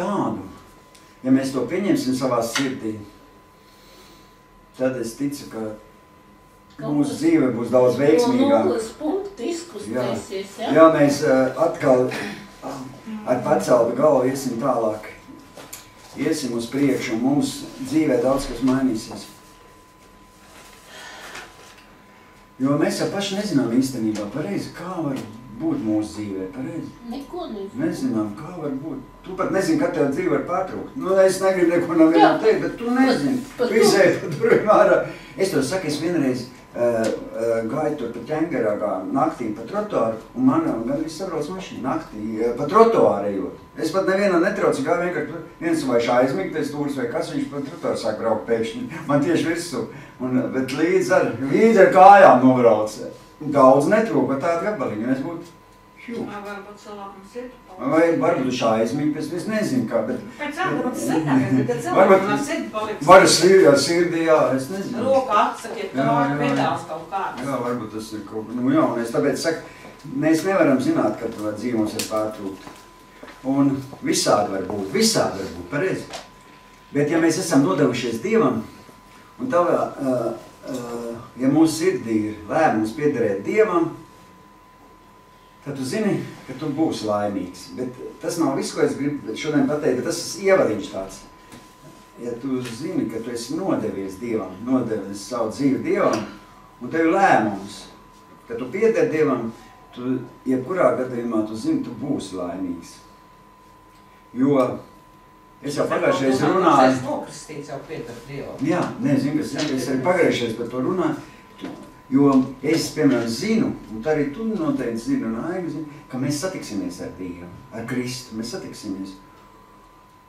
tādu, ja mēs to pieņemsim savā sirdī, tad es ticu, ka mūsu dzīve būs daudz veiksmīgāka. No 0 punktu izkustēsies, ja? Jā, mēs atkal ar paceltu galvu iesim tālāk. Iesim uz priekšu, un mums dzīvē daudz kas mainīsies. Jo mēs jau paši nezinām īstenībā pareizi, kā var būt mūsu dzīvē, pareizi. Neko nezinām. Nezinām, kā var būt. Tu pat nezini, kad tev dzīve var pārtraukt. Nu, es negribu neko no vienam teikt, bet tu nezini. Tu izēji pa durvīm ārā. Es to saku, es vienreiz gāju tur pa ķengarā naktī pa trotuāru, un man gandrīz sabrauc mašīna naktī pa trotuāru ejot. Es pat nevienam netraucu, gāju vienkārši viens vai aizmigtais stūris vai kas, viņš pa trotuāru sāk braukt pēkšņi. Man tieši virsū. Bet līdz ar kājām nobrauc. Daudz netrūka, tāda gabaliņa. Mēs būtu Varbūt cilvēkam sirdi paliks. Vai varbūt viņš aizmīg, es nezinu kā, bet... Pēc varbūt sliktākais, bet kad cilvēkam sirdi paliks. Var sirdī, jā, es nezinu. Roka atsakiet, ka vārdu pedāls kaut kāds. Jā, varbūt tas ir kaut kā, nu jā, un es tāpēc saku, mēs nevaram zināt, ka dzīve mums ir pārtrūkta. Un visādi var būt, pareizi. Bet ja mēs esam nodevušies Dievam, un tavā, ja mūsu sirdī ir lēmums piederēt Dievam, tad tu zini, ka tu būsi laimīgs. Bet tas nav viss, ko es gribu šodien pateikt, bet tas ir ievadiņš tāds. Ja tu zini, ka tu esi nodevies Dievam, nodevies savu dzīvi Dievam, un tev ir lēmums, ka tu pieder Dievam, tu jebkurā gadījumā tu zini, tu būsi laimīgs. Jo es jau pagājušais runāju... Es nokristīts jau pieder Dievam. Jā, nezinu, kas es arī pagājušais par to runāju. Jo es, piemēram, zinu, un arī tu noteikti zini, un Aiga zini, ka mēs satiksimies ar Dievu, ar Kristu, mēs satiksimies.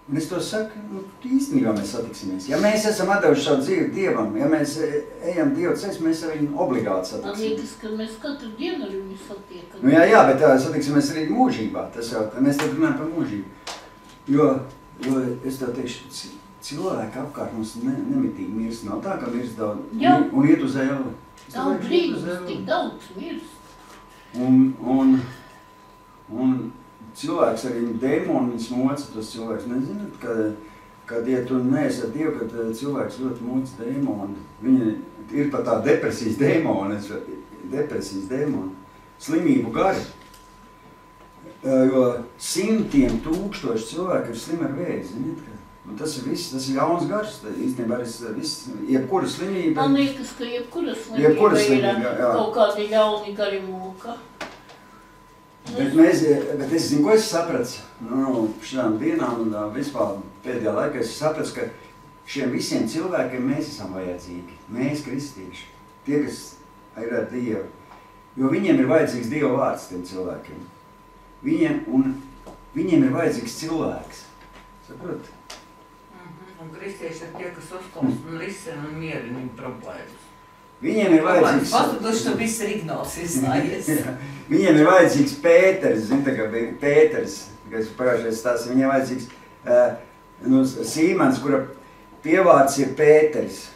Un es to saku, nu, īstenībā mēs satiksimies. Ja mēs esam atdevuši savu dzīvi Dievam, ja mēs ejam Dievu ceļus, mēs ar viņu obligāti satiksimies. Man liekas, ka mēs katru dienu ar viņu satiekam. Nu jā, bet satiksimies arī mūžībā, tas jau, mēs tad runājam par mūžību. Jo es tev teikšu, cilvēki apkārt mums nemitīgi mirst, nav tā, ka mirst daudz, un iet uz ēli. Nav brīdus, tik daudz mirst. Un cilvēks arī dēmoni, viņas moca, tas cilvēks nezināt, kad ja tu neesi ar Dievu, kad cilvēks ļoti moca dēmoni. Viņa ir pat tā depresijas dēmoni, slimību gari. Jo simtiem tūkstoši cilvēki ir slimi ar vēzi, ziniet, un tas ir viss, tas ir jauns gars, īstenībā viss, jebkura slimība. Man liekas, ka jebkura slimība ir kaut kādi ļauni gari mūka. Bet es zinu, ko es sapratu, šādām dienām un vispār pēdējā laikā es sapratu, ka šiem visiem cilvēkiem mēs esam vajadzīgi, mēs kristieši, tie, kas ir ar Dievu, jo viņiem ir vajadzīgs Dieva vārds tiem cilvēkiem. Viņiem ir vajadzīgs cilvēks, saprot? Un kristieši ir tie, kas uzklausa un risina un mierina viņu problēmas. Viņiem ir vajadzīgs... Patuduši, tu viss ir ignols izstājies. Viņiem ir vajadzīgs Pēters, zini, tā kā bija Pēters, kas pagājušais stāsts, viņiem ir vajadzīgs Sīmans, kura pievārds ir Pēters,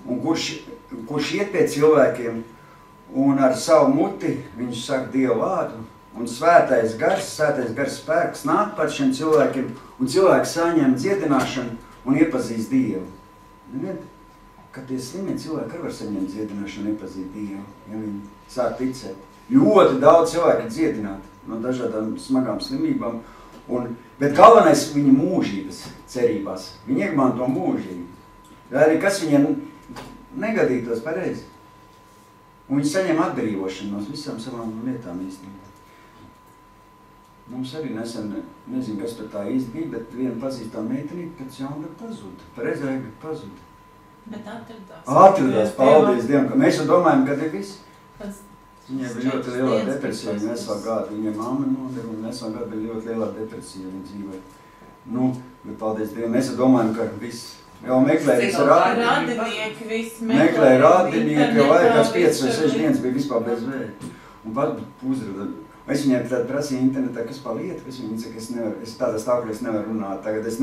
un kurš iet pie cilvēkiem, un ar savu muti viņš saka Dievu vārdu, un svētais gars spēks nāk par šiem cilvēkiem, un cilvēki saņem dziedināšanu un iepazīst Dievu. Kad tie slimie cilvēki arī var saņemt dziedināšanu un iepazīt Dievu, ja viņi sāk ticēt. Ļoti daudz cilvēki ir dziedināti no dažādām smagām slimībām, bet galvenais viņa mūžības cerībās. Viņi iemanto mūžību. Arī kas viņiem negadītos pareizi. Un viņi saņem atbrīvošanu no visām savām lietām īstenībā. Mums arī nesen, nezinu, kas tur tā īsti bija, bet viena pazīstā meitenīte pēc jauna pazuda. Pareizēji pazuda. Bet atradās. Atradās, paldies Dievam, ka mēs jau domājam, kad ir viss. Viņai bija ļoti lielā depresija, viņa veselu gadu, viņa mamma nodeva, un veselu gadu bija ļoti lielā depresija viņa dzīvē. Nu, bet paldies Dievam, mēs jau domājam, ka viss. Jau meklējums radinieki, viss meklēja radinieki, jau vajag kāds 5 vai 6 dienas bija vispār bez vēja. Un pat uzrada. Es viņai tad prasīju internetā, kas par lietu, kas viņa saka, es tādā stāvoklī nevaru runāt. Tagad es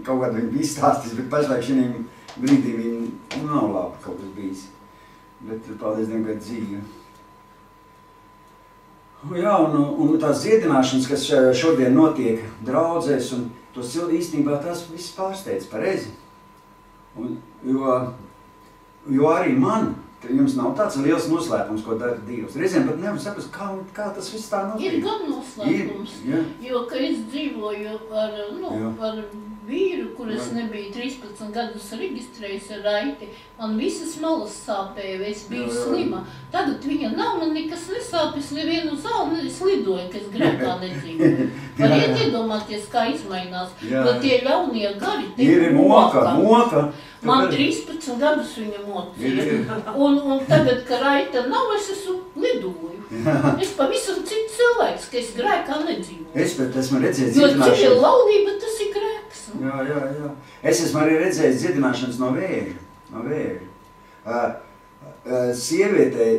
kaut kādu viņu izstāstīs, bet pašlaik šī brīdī viņa nav labi kaut kas bijis. Bet paldies Dievam, ka dzīve. Jā, un tās dziedināšanas, kas šodien notiek draudzēs, un tos īstenībā tās viss pārsteidz pareizi. Jo arī man, jums nav tāds liels noslēpums, ko dara Dievs. Reizēm pat nevar saprast, kā tas viss tā notiek. Ir gan noslēpums, jo, ka es dzīvoju ar vīru, kuras nebija 13 gadus reģistrējusi ar Raiti, man visas malas sāpēja, es biju slima. Tagad viņa nav, man nekas nesāpes, nevienu zāli slidoju, ka es grēkā nedzīvoju. Variet iedomāties, kā izmainās, jo tie ļaunie gari te moka. Man 13 gadus viņa mocīja, un tagad, ka Raita nav, es esmu lidoju. Es pavisam citu cilvēks, ka es grēkā nedzīvoju. Es esmu redzējis dziedināšanas. Jo cik ir laulība, tas ir grēks. Jā. Es esmu arī redzējis dziedināšanas no vēža. Sievietei,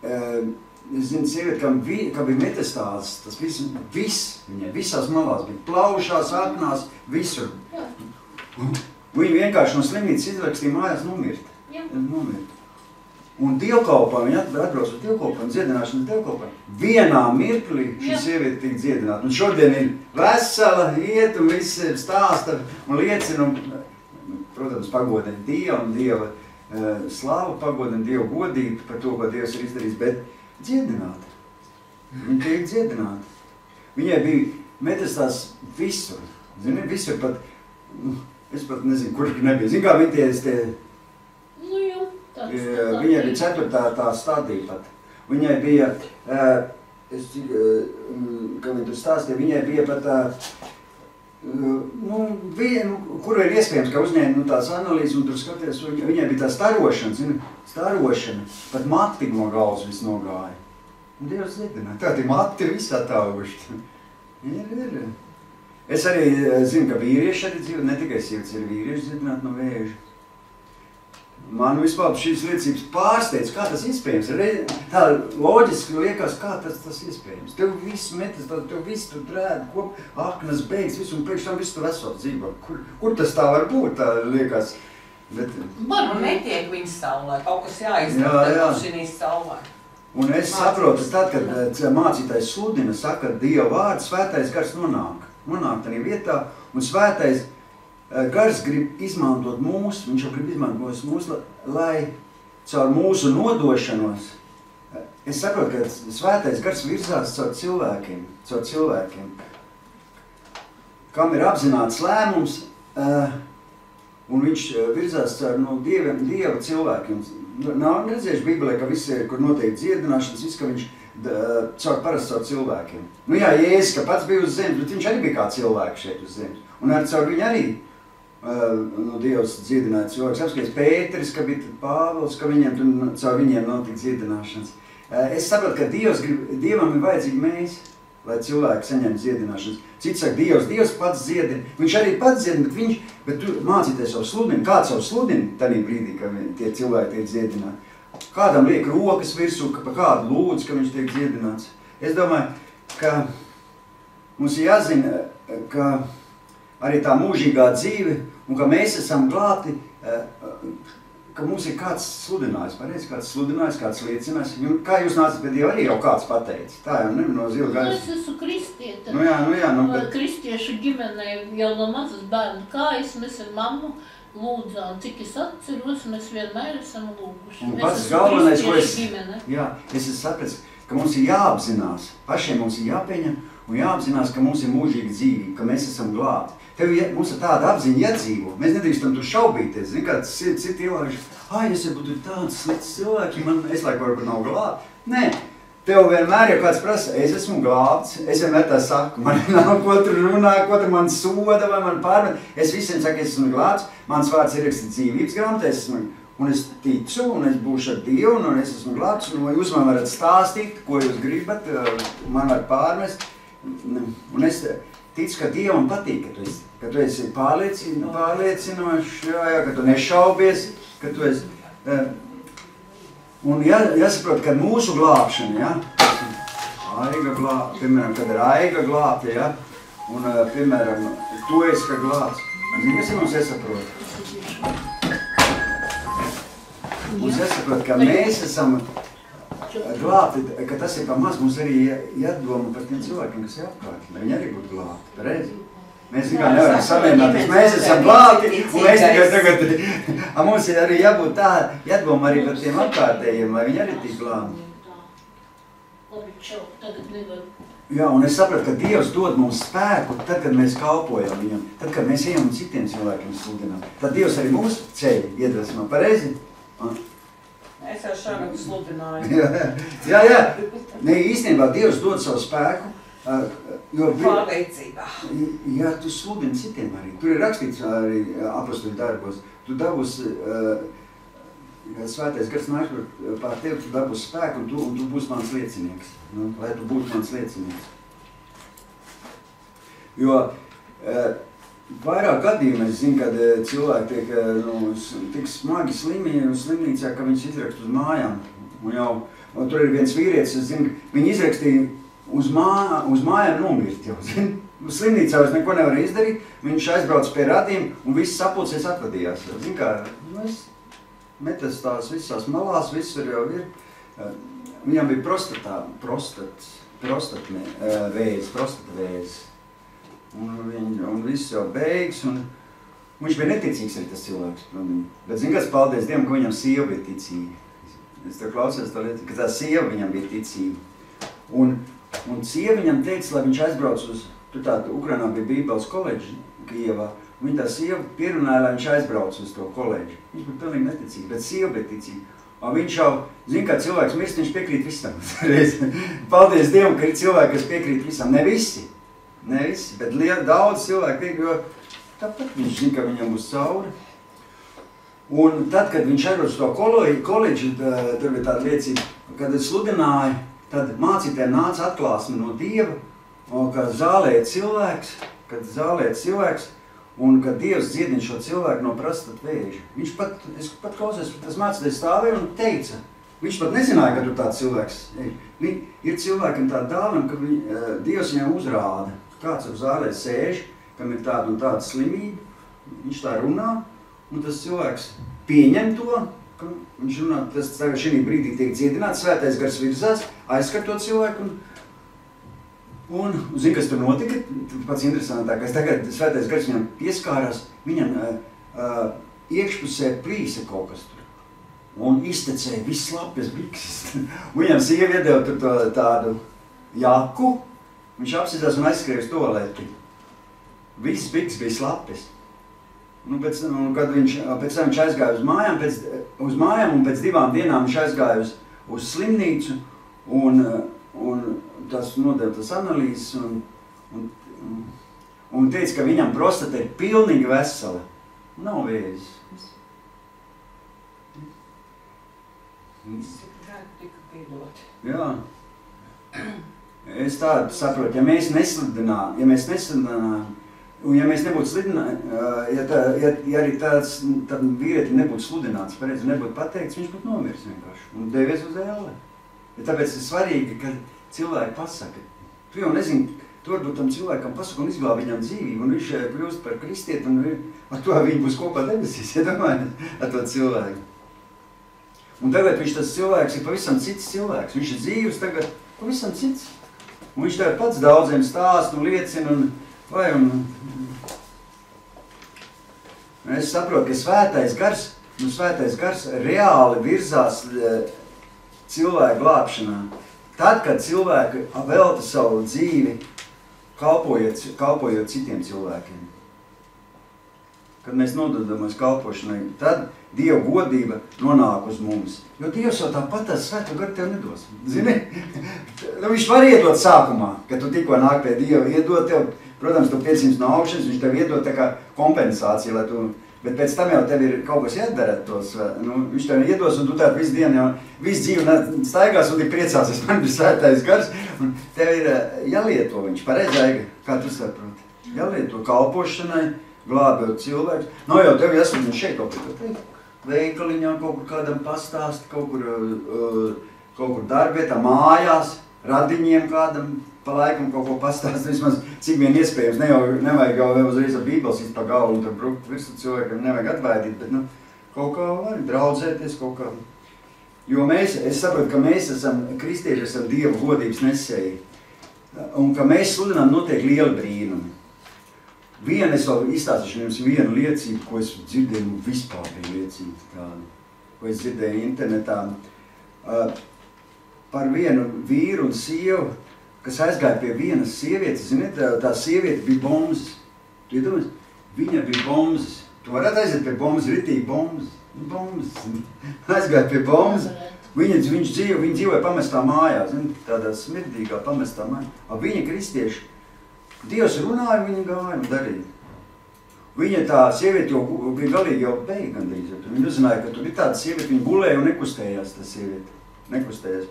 es zinu, sieviete, kam bija metastāzes, tas viss viņai visās malās bija, plaušās, aknās, visur. Viņa vienkārši no slimnīcas izrakstīja mājās nomirt. Un dievkalpā, viņa atbrauc uz dievkalpām, dziedināšanas dievkalpām. Vienā mirklī šī sieviete tika dziedināta. Un šodien ir vesela, iet un viss stāsta un liecina, un, protams, pagodina Dievu un Dieva slavu, pagodina Dievu godību par to, ko Dievs ir izdarījis, bet dziedināta. Viņa tiek dziedināta. Viņai bija metastās visur. Zini, visur pat, es pat nezinu, kur nebija. Zini, kā viņi tie viņai bija 4. tā stadija pat. Viņai bija, kā viņi tur stāstīja, viņai bija pat, kur ir iespējams, ka uzņēma tās analīzes un tur skaties, viņai bija tā starošana, zini, pat mati no galvas viss nogāja. Un Dievs dziedināja, tā mati viss atauguši. Ir. Es arī zinu, ka vīrieši arī dzīvo, ne tikai sievietes ir vīrieši dziedināti no vēža. Man vispār šīs liecības pārsteidz, kā tas iespējams. Tā loģiski liekas, kā tas iespējams. Tev viss metas, tev viss tur drēd, aknas beigas, visu, un priekš tam viss tur esot dzīvo. Kur tas tā var būt, tā liekas? Bet... Man netiek viņas saulē, kaut kas jāizdara, tad šinīs saulē. Un es saprotu, tad, kad mācītājs sludina, saka, Dieva vārds, svētais gars nonāk tādā vietā, un svētais gars grib izmantot mūs, viņš jau grib izmantot mūs, lai caur mūsu nodošanos, es saprotu, ka svētais gars virzās caur cilvēkiem, kam ir apzināts lēmums, un viņš virzās caur Dieva cilvēkiem. Nav redzējuši Bībelē, ka visi, kur notiek dziedināšanas, viss, ka viņš parasti caur cilvēkiem. Jēzus, ka pats bija uz zemes, bet viņš arī bija kā cilvēks šeit uz zemes. Un ar caur viņu arī Dievs dziedināja cilvēks. Apskaties Pēteris, ka bija Pāvils, ka caur viņiem notika dziedināšanas. Es saprotu, ka Dievam ir vajadzīgi mēs, lai cilvēki saņem dziedināšanas. Cits saka, Dievs pats dziedina. Viņš arī pats dziedina, bet tu mācīties savu sludinu. Kāds savu sludinu tajā brīdī, ka tie cilvēki tiek dziedināti? Kādam liek rokas virsū, pa kādu lūdz, ka viņš tiek dziedināts. Es domāju, ka mums ir jāzina, ka arī tā mūžīgā dzīve, un ka mēs esam glābti, ka mums ir kāds sludinājis, pareizi, kāds sludinājis, kāds liecinājis. Kā jūs nācat pie Dieva, arī jau kāds pateica. Tā jau no zila gaisa. Es esmu kristieta. Bet... Kristiešu ģimenē jau no mazas bērnu kājas mēs ar mammu lūdzām. Cik es atceros, mēs vienmēr esam lūguši. Un pats galvenais, ko es esmu sapratis, ka mums ir jāapzinās, pašiem mums ir jāpieņem un jāapzinās, ka mums ir mūžīga dzīve, ka mēs esam glābti. Mums ir tāda apziņa jādzīvo. Mēs nedrīkstam tur šaubīties. Zini, kāds citi ielājuši, es būtu tāds slikts cilvēki, es laiku varbūt nav glābti. Nē, tev vienmēr jau kāds prasa, es esmu glābts, es vienmēr tā saku, man nav ko tur runā, ko tur man soda vai man pārmet. Es visiem saku, es esmu glābts, mans vārds ir rakstīts dzīvības grāmatā, un es ticu, un es būšu ar Dievu, un es esmu glābts, un jūs man varat stāstīt, ko jūs gribat, man var pārmest. Un es ticu, ka Dievam patīk, ka tu esi pārliecinošs, ka tu nešaubies, ka tu esi... Un jāsaprot, ka mūsu glābšana, piemēram, kad ir aiga glābta, un, piemēram, tu esi kā glābts. Kas ir mums jāsaprot? Mums jāsaprot, ka mēs esam glābti, ka tas ir pa maz, mums arī jādomā par tiem cilvēkiem, kas ir apkārt, lai viņi arī būtu glābti, pareizi. Mēs vienkārši nevaram samierināt, mēs esam glābti, un mēs tikai tagad, mums ir arī jābūt tā, jādomā arī par tiem apkārtējiem, lai viņi arī tik glābti. Labi, čau, tagad nevar. Jā, un es sapratu, ka Dievs dod mums spēku, tad, kad mēs kalpojam viņam, tad, kad mēs ejam un citiem cilvēkiem sludinām. Tad Dievs arī mūsu ceļu iedvesmā, pareizi? Es jau šādu sludināju. Jā. Ne, īstenībā Dievs dod savu spēku, jo... Pārliecībā. Jā, tu sludini citiem arī. Tur ir rakstīts arī apostoļu darbos. Tu dabūs, svētais gars nāk pār tevi, tu dabūs spēku, un tu būsi mans liecinieks. Nu, lai tu būtu mans liecinieks. Jo vairāk gadījumā es zinu, kad cilvēki tiek tik smagi slimi slimnīcā, ka viņš izrakst uz mājām. Un tur ir viens vīrietis, es zinu, viņi izrakstīja uz mājām nomirt jau, zinu. Slimnīcā vairs neko nevar izdarīt, viņš aizbrauc pie radiem un viss sapulcies atvadījās. Zinu, kā, metas tās visās malās, visur jau ir. Viņam bija prostata vēzis. Un viss jau beigas, un viņš bija neticīgs arī tas cilvēks. Bet zin, kāds paldies Dievam, ka viņam sieva bija ticīga. Es tev klausies tā lieta, ka tā sieva viņam bija ticīga. Un sieva viņam teica, lai viņš aizbrauc uz, tur tāda Ukrainā bija Bībeles koledži Kijevā, un viņa tā sieva pierunāja, lai viņš aizbrauc uz to koledži. Viņš bija pilnīgi neticīgs, bet sieva bija ticīga. Un viņš jau, zin, kā cilvēks mirst, viņš piekrīt visam. Paldies Dievam, ka ir cilvēki, kas piekrīt visam. Ne visi, bet daudz cilvēku piekrīt, jo tāpat viņš zin, ka viņam būs cauri. Un tad, kad viņš aizbrauc uz to koledži, tur bija tāda liecība, kad es sludināju, tad mācītēm nāca atklāsme no Dieva, kad zālēja cilvēks, un kad Dievs dziedina šo cilvēku no prostata vēža. Viņš es pat klausies, tas mācītājs stāvēja un teica, viņš pat nezināja, ka tur tāds cilvēks ir cilvēkam tāda dāvana, ka Dievs viņam uzrāda, kāds ar zālē sēž, kam ir tāda un tāda slimība, viņš tā runā, un tas cilvēks pieņem to, ka viņš runā, tas tagad šī brīdī tiek dziedināts, svētais gars virzās, aizskar to cilvēku, un zini, kas tur notika, pats interesantākais, tagad svētais gars viņam pieskārās, viņam iekšpusē plīsa kaut kas tur, un iztecēja viss lapjas bikses, un viņam sieva iedeva tur tādu jaku, viņš apsitās un aizskrēja uz toaleti, viss bikses bija slapjas. Pēc tam viņš aizgāja uz mājām, un pēc 2 dienām viņš aizgāja uz slimnīcu, un tas nodeva tas analīzes, un teica, ka viņam prostata ir pilnīgi vesela. Nav vēzis. Jā. Es tādu saprotu, ja mēs nesludinām, un ja mēs nebūtu sludināti, ja arī tāds vīrietim nebūtu sludināts, pareizi nebūtu pateikts, viņš būtu nomirs vienkārši un devies uz ēli. Ja tāpēc ir svarīgi, ka cilvēki pasaka. Tu jau nezini, tu varbūt tam cilvēkam pasaka un izglāb viņam dzīvību, un viņš kļūst par kristieti, un ar to viņi būs kopā debesīs, ja domājiet, ar to cilvēku. Un tagad tas cilvēks ir pavisam cits cilvēks, viņš ir dzīvs tagad pavisam cits. Un viņš tagad pats daudziem stāst un liecina, un es saprotu, ka svētais gars reāli virzās cilvēku glābšanā. Tad, kad cilvēki velta savu dzīvi, kalpojot citiem cilvēkiem. Kad mēs nododamies kalpošanai, tad Dieva godība nonāk uz mums. Jo Dievs jau tāpat svēto garu tev nedos. Zini? Viņš var iedot sākumā, kad tu tikko nāk pie Dieva, iedot tev, protams, tu 500 no augšanas, viņš tev iedod tā kā kompensāciju, lai tu, bet pēc tam jau tev ir kaut kas jādara tos, viņš tev iedos, un tu tādu visu dienu jau, visu dzīvi staigās un tik priecāsies, man ir svētais gars, un tev ir jālieto viņš, pareizāk, kā tu saproti, jālieto kalpošanai, glābjot cilvēks. Nav jau tev jāsūdina šeit kaut kur veikaliņā, kaut kur kādam pastāst, kaut kur darbietā, mājās, radiņiem kādam pa laikam kaut ko pastāst, vismaz cik vien iespējams, nevajag jau uzreiz ar Bībeles pa galvu un tur brukt visu cilvēkiem, nevajag atvaidīt, bet kaut kā var draudzēties, kaut kā. Jo es saprotu, ka mēs esam, kristieši esam Dieva godības nesēji. Un ka mēs sludinām notiek liela brīnumi. Es vēl izstāstīšu jums vienu liecību, ko es dzirdēju, vispār bija liecība tāda, ko es dzirdēju internetā. Par vienu vīru un sievu, kas aizgāja pie vienas sievietes. Ziniet, tā sieviete bija bombas. Tu iedomājies? Viņa bija bombas. Tu varētu aiziet pie bombas, ritīgi bombas. Aizgāja pie bombas. Viņa dzīvoja pamestā mājā, tādā smirdīgā pamestā mājā. Viņa kristieši. Dievs runāja, viņa gāja un darīja. Viņa tā sieviete jau bija galīgi jau beig gandrīz. Viņa uzzināja, ka tur ir tāda sieviete, viņa gulēja un nekustējās tā sieviete. Nekustējās.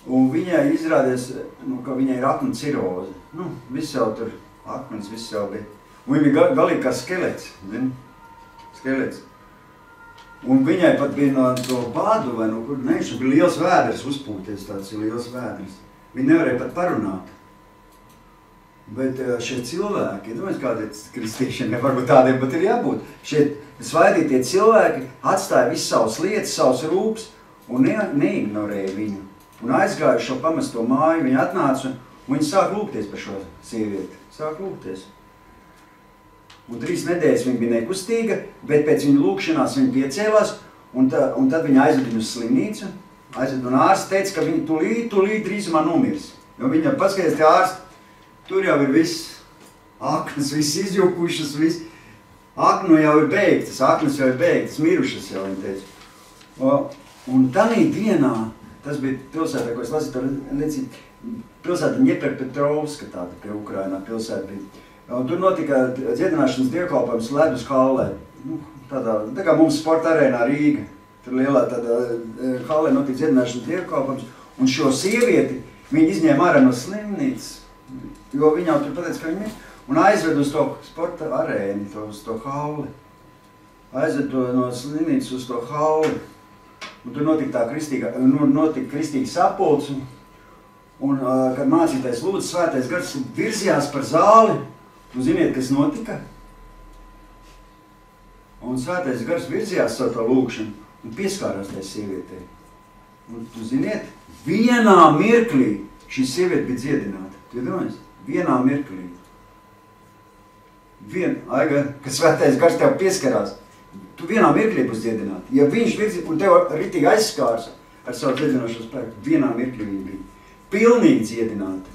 Un viņai izrādies, ka viņai ir aknu ciroze. Viss jau tur, akmens viss jau bija. Un viņa bija galīgi kā skelets, zini? Skelets. Un viņai pat bija no to bādu vai no kur, šeit bija liels vēders uzpūties, tāds liels vēders. Viņa nevarēja pat parunāt. Bet šie cilvēki, kādi kristiešiem, varbūt tādiem pat ir jābūt, šie svaidītie cilvēki atstāja visu savas lietas, savas rūpes un neignorēja viņu. Un aizgāja šo pamesto māju, viņa atnāca un viņa sāk lūgties par šo sievieti. Sāk lūgties. Un 3 nedēļas viņa bija nekustīga, bet pēc viņa lūgšanās viņa piecēlās un tad viņa aizved viņu uz slimnīcu. Un ārsts teica, ka viņa tūlīt drīzumā nomirs. Jo viņa paskaties, tie ārsti, tur jau ir viss, aknas, viss izjukušas, viss. Aknu jau ir beigtas, aknas jau ir beigtas, mirušas jau, viņa teica. Un tanī dienā, tas bija pilsētā, ko es lasīju, to liecību, pilsēta Ņepepetrovska tāda, pie Ukrainā pilsēta bija. Un tur notika dziedināšanas dievkalpojums Ledus hallē. Tā kā mums sporta arēnā Rīga. Tur lielā tādā hallē notika dziedināšanas dievkalpojums. Un šo sievieti viņi izņēma ārā no slimnīcas, jo viņa jau tur pateica, ka viņa ir. Un aizved uz to sporta arēni, uz to halli. Aizved to no slimnīcas uz to halli. Un tur notika tā kristīga sapulce. Un, kad mācītais lūdzu, svētais gars virzījās par zāli. Un ziniet, kas notika? Un svētais gars virzījās savu to lūgšanu un pieskārās tai sievietei. Un tu ziniet, vienā mirklī šī sieviete bija dziedināta. Tu iedomājies? Vienā mirklī. Kad svētais gars tev pieskarās, tu vienā mirklī būs dziedināta. Ja viņš virzīt un tev ritīgi aizskārs ar savu dziedināšanas spēku, vienā mirklī viņa bija pilnīgi dziedināta.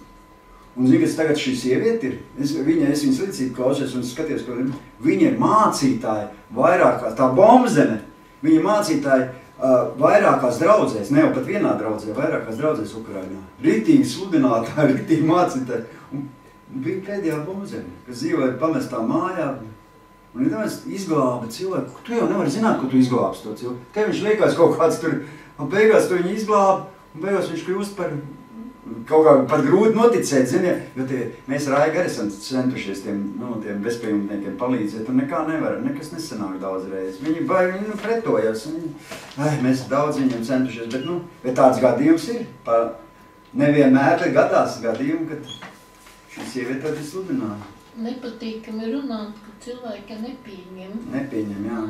Un zini, kas tagad šī sieviete ir? Es viņas līdzību klausies un skaties, ka viņa ir mācītāja vairākās, tā bombzene, viņa mācītāja vairākās draudzēs, ne jau pat vienā draudzē, vairākās draudzēs Ukrainā. Ritīgi sludinātāji, ritīgi mācītāji. Un bija pēdējā bombzene, kas dzīvoja pamestā mājā. Un izglāba cilvēku. Tu jau nevari zināt, ko tu izglābsi to cilvēku. Te viņš liekās kaut kāds tur, un beigās tu viņu izglāba, un beigās viņš kļūst par kaut kā pat grūti noticēt, ziniet, jo mēs ar Aigu arī esam centušies tiem bezpajumtniekiem palīdzēt, un nekā nevaram, nekas nesanāk daudz reizes. Viņi pretojas, mēs daudz viņiem centušies, bet tāds gadījums ir. Nevienmēr gadās gadījumi, kad šī sieviete tad ir sludināja. Nepatīkami runāt, ka cilvēki nepieņem. Nepieņem, jā.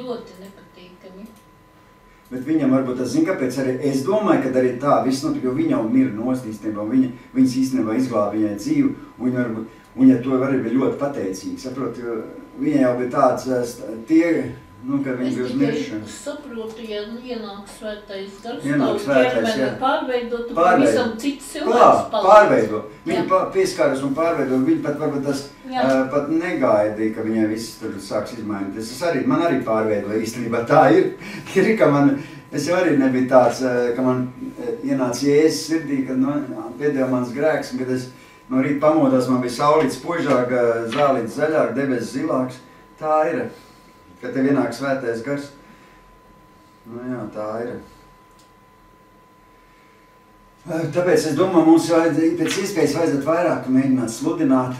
Ļoti nepatīkami. Bet viņam varbūt tas, kāpēc arī es domāju, ka arī tā viss notika, jo viņa jau mira nost īstenībā, viņas īstenībā izglāba viņai dzīvi, un viņa to arī bija ļoti pateicīga, saprot, jo viņa jau bija tāds, kad viņa bija uz miršanu. Es saprotu, ja ienāk svētais gars, tavu ķermeni pārveidotu, pavisam cits cilvēks palīdz. Pārveido. Viņa pieskāras un pārveido, viņa pat varbūt tas pat negaidīja, ka viņai viss tur sāks izmainīties. Man arī pārveidoja īstenībā, tā ir, ka es jau arī nebija tāds, ka man ienāca Jēzus sirdī, kad piedeva mans grēks, un kad es no rīta pamodās, man bija saulīts spožāk, zālīts zaļāk, debes zilāks, tā ir. Kad tev ienāk svētais gars. Jā, tā ir. Tāpēc es domāju, mums pēc iespējas vajadzētu vairāk mēģināt sludināt,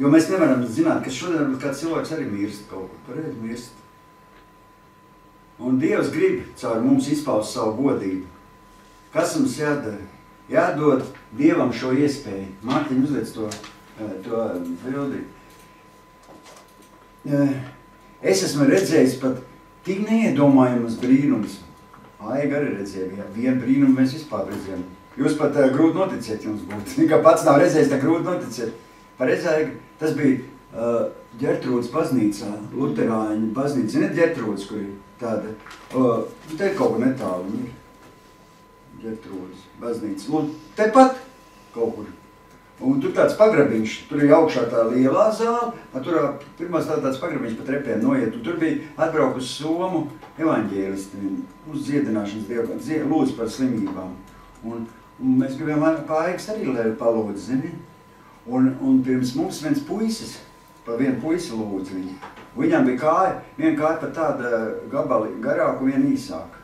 jo mēs nevaram zināt, ka šodien varbūt kāds cilvēks arī mirst kaut kur, pareizi mirst. Un Dievs grib caur mums izpaust savu godību. Kas mums jādara? Jādod Dievam šo iespēju. Mārtiņ, uzliec to bildi. Es esmu redzējis pat tik neiedomājamas brīnums. Aiga arī redzēja, vienu brīnumu mēs vispār redzējām. Jūs pat grūti noticiet jums būtu. Nekā pats nav redzējis, tā grūti noticiet. Pareiz Aiga, tas bija Ģertrūdas baznīcā, luterāņu baznīca. Ziniet Ģertrūdas, kur ir tāda, te kaut kur netālu ir. Ģertrūdas baznīca. Tepat kaut kur. Un tur tāds pagrabiņš, tur ir augšā tā lielā zāle, tur pirmās tāds pagrabiņš pa trepēm noiet, un tur bija atbraukus somu evaņģēlisti uz dziedināšanas dievu, lūdzu par slimībām. Un mēs gribējām pārēks arī, lai palūdz, zini. Un pirms mums viens puisis, pa vienu puisi lūdz viņu. Viņam bija viena kāja pat tāda gabali garāku, viena īsāka.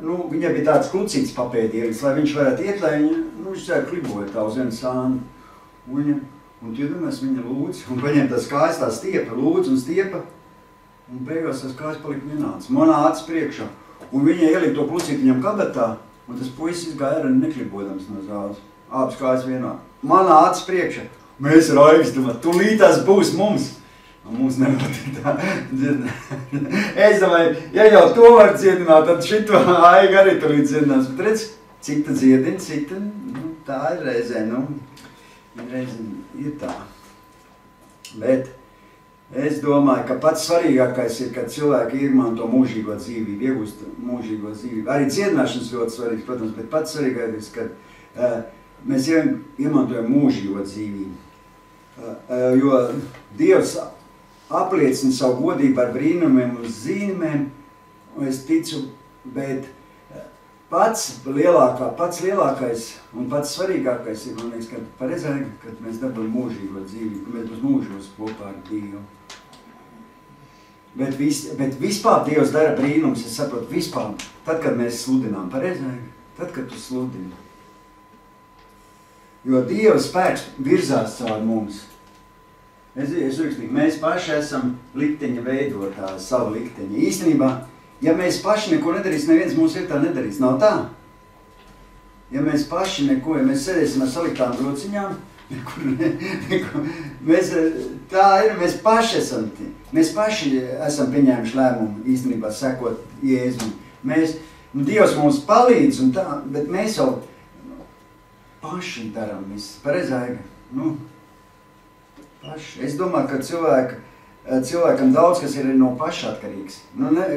Viņai bija tāds klucīts papēdieris, lai viņš varētu iet, lai viņš kliboja tā uz vienu sānu. Un iedomājies, viņa lūdz, un paņem tās kājas, tā stiepa, lūdz un stiepa, un beigās tās kājas palika vienāds. Man acis priekšā, un viņa ielika to klucīti viņam kabatā, un tas puisis izgāja arī neklibodams no zāles. Abas kājas vienā. Man acis priekšā. Mēs ar Aigas domā, tūlītās būs mums. Mums nepatīk tā dziedināt. Es domāju, ja jau to var dziedināt, tad šito Aiga arī tūlīt dziedinās. Bet redz, cik ta dziedina, cik ta, tā ir reizē, reizē ir tā. Bet es domāju, ka pats svarīgākais ir, kad cilvēki iemanto mūžīgo dzīvību, iegūst mūžīgo dzīvību. Arī dziedināšanas ļoti svarīgs, protams, bet pats svarīgākais, kad mēs iemantojam mūžīgo dzīvību. Jo Dievs apliecina savu godību ar brīnumiem un zīmēm, un es ticu, bet pats lielākais un pats svarīgākais ir, man liekas, ka pareizāk, kad mēs dabūjam mūžīgo dzīvību, ka mēs būs mūžos kopā ar Dievu. Bet vispār Dievs dara brīnums, es saprotu, vispār, tad, kad mēs sludinām, pareizāk, tad, kad tu sludini. Jo Dieva spēks virzās caur mums. Es rakstīju, mēs paši esam likteņa veidotāji, savu likteņa. Īstenībā, ja mēs paši neko nedarīs, neviens mūsu vietā nedarīs, nav tā? Ja mēs paši neko, ja mēs sēdēsim ar saliktām rociņām, tā ir, mēs paši esam pieņēmuši lēmumu, īstenībā sekot Jēzum. Dievs mums palīdz, un tā, bet mēs jau paši darām visu. Pareizāk, paši. Es domāju, ka cilvēkam daudz, kas ir no paša atkarīgs.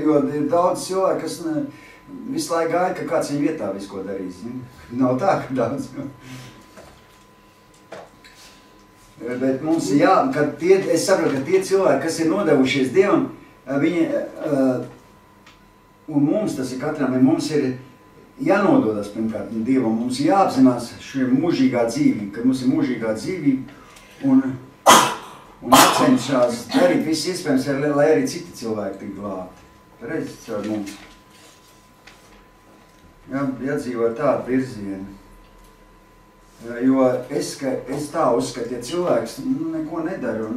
Jo ir daudz cilvēku, kas visu laiku gaida, ka kāds viņa vietā visu ko darīs. Nav tā, ka daudz. Bet mums ir es saprotu, ka tie cilvēki, kas ir nodevušies Dievam, viņi, un mums tas ir katram, mums ir jānododas pirmkārt Dievam, mums ir jāapzinās šī mūžīgā dzīvība, ka mums ir mūžīgā dzīvība, un atcenšās darīt viss iespējams, lai arī citi cilvēki tik glābti. Pareizi caur mums. Jādzīvo tādu virzienu. Jo es tā uzskatu, ja cilvēks neko nedara un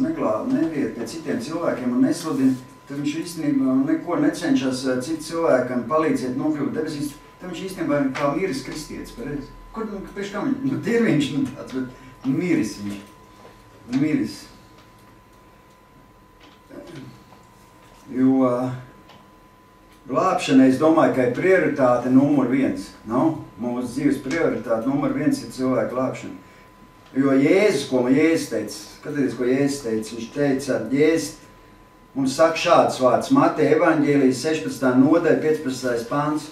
neviet pie citiem cilvēkiem un nesludina, tad viņš īstenībā neko necenšas citu cilvēkam palīdzēt nokļūt debesīs, tad viņš īstenībā ir kā miris kristietis, pareizi. Kur, pēc kā viņš, ir viņš tāds, bet miris viņš. Miris. Jo glābšana, es domāju, ka ir prioritāte numur 1. Mūsu dzīves prioritāte numur 1 ir cilvēka glābšana. Jo Jēzus, ko Jēzus teica, skatieties, ko Jēzus teica, viņš teica, Jēzus mums saka šāds vārds, Mateja evaņģēlijas 16. nodaļa, 15. pants.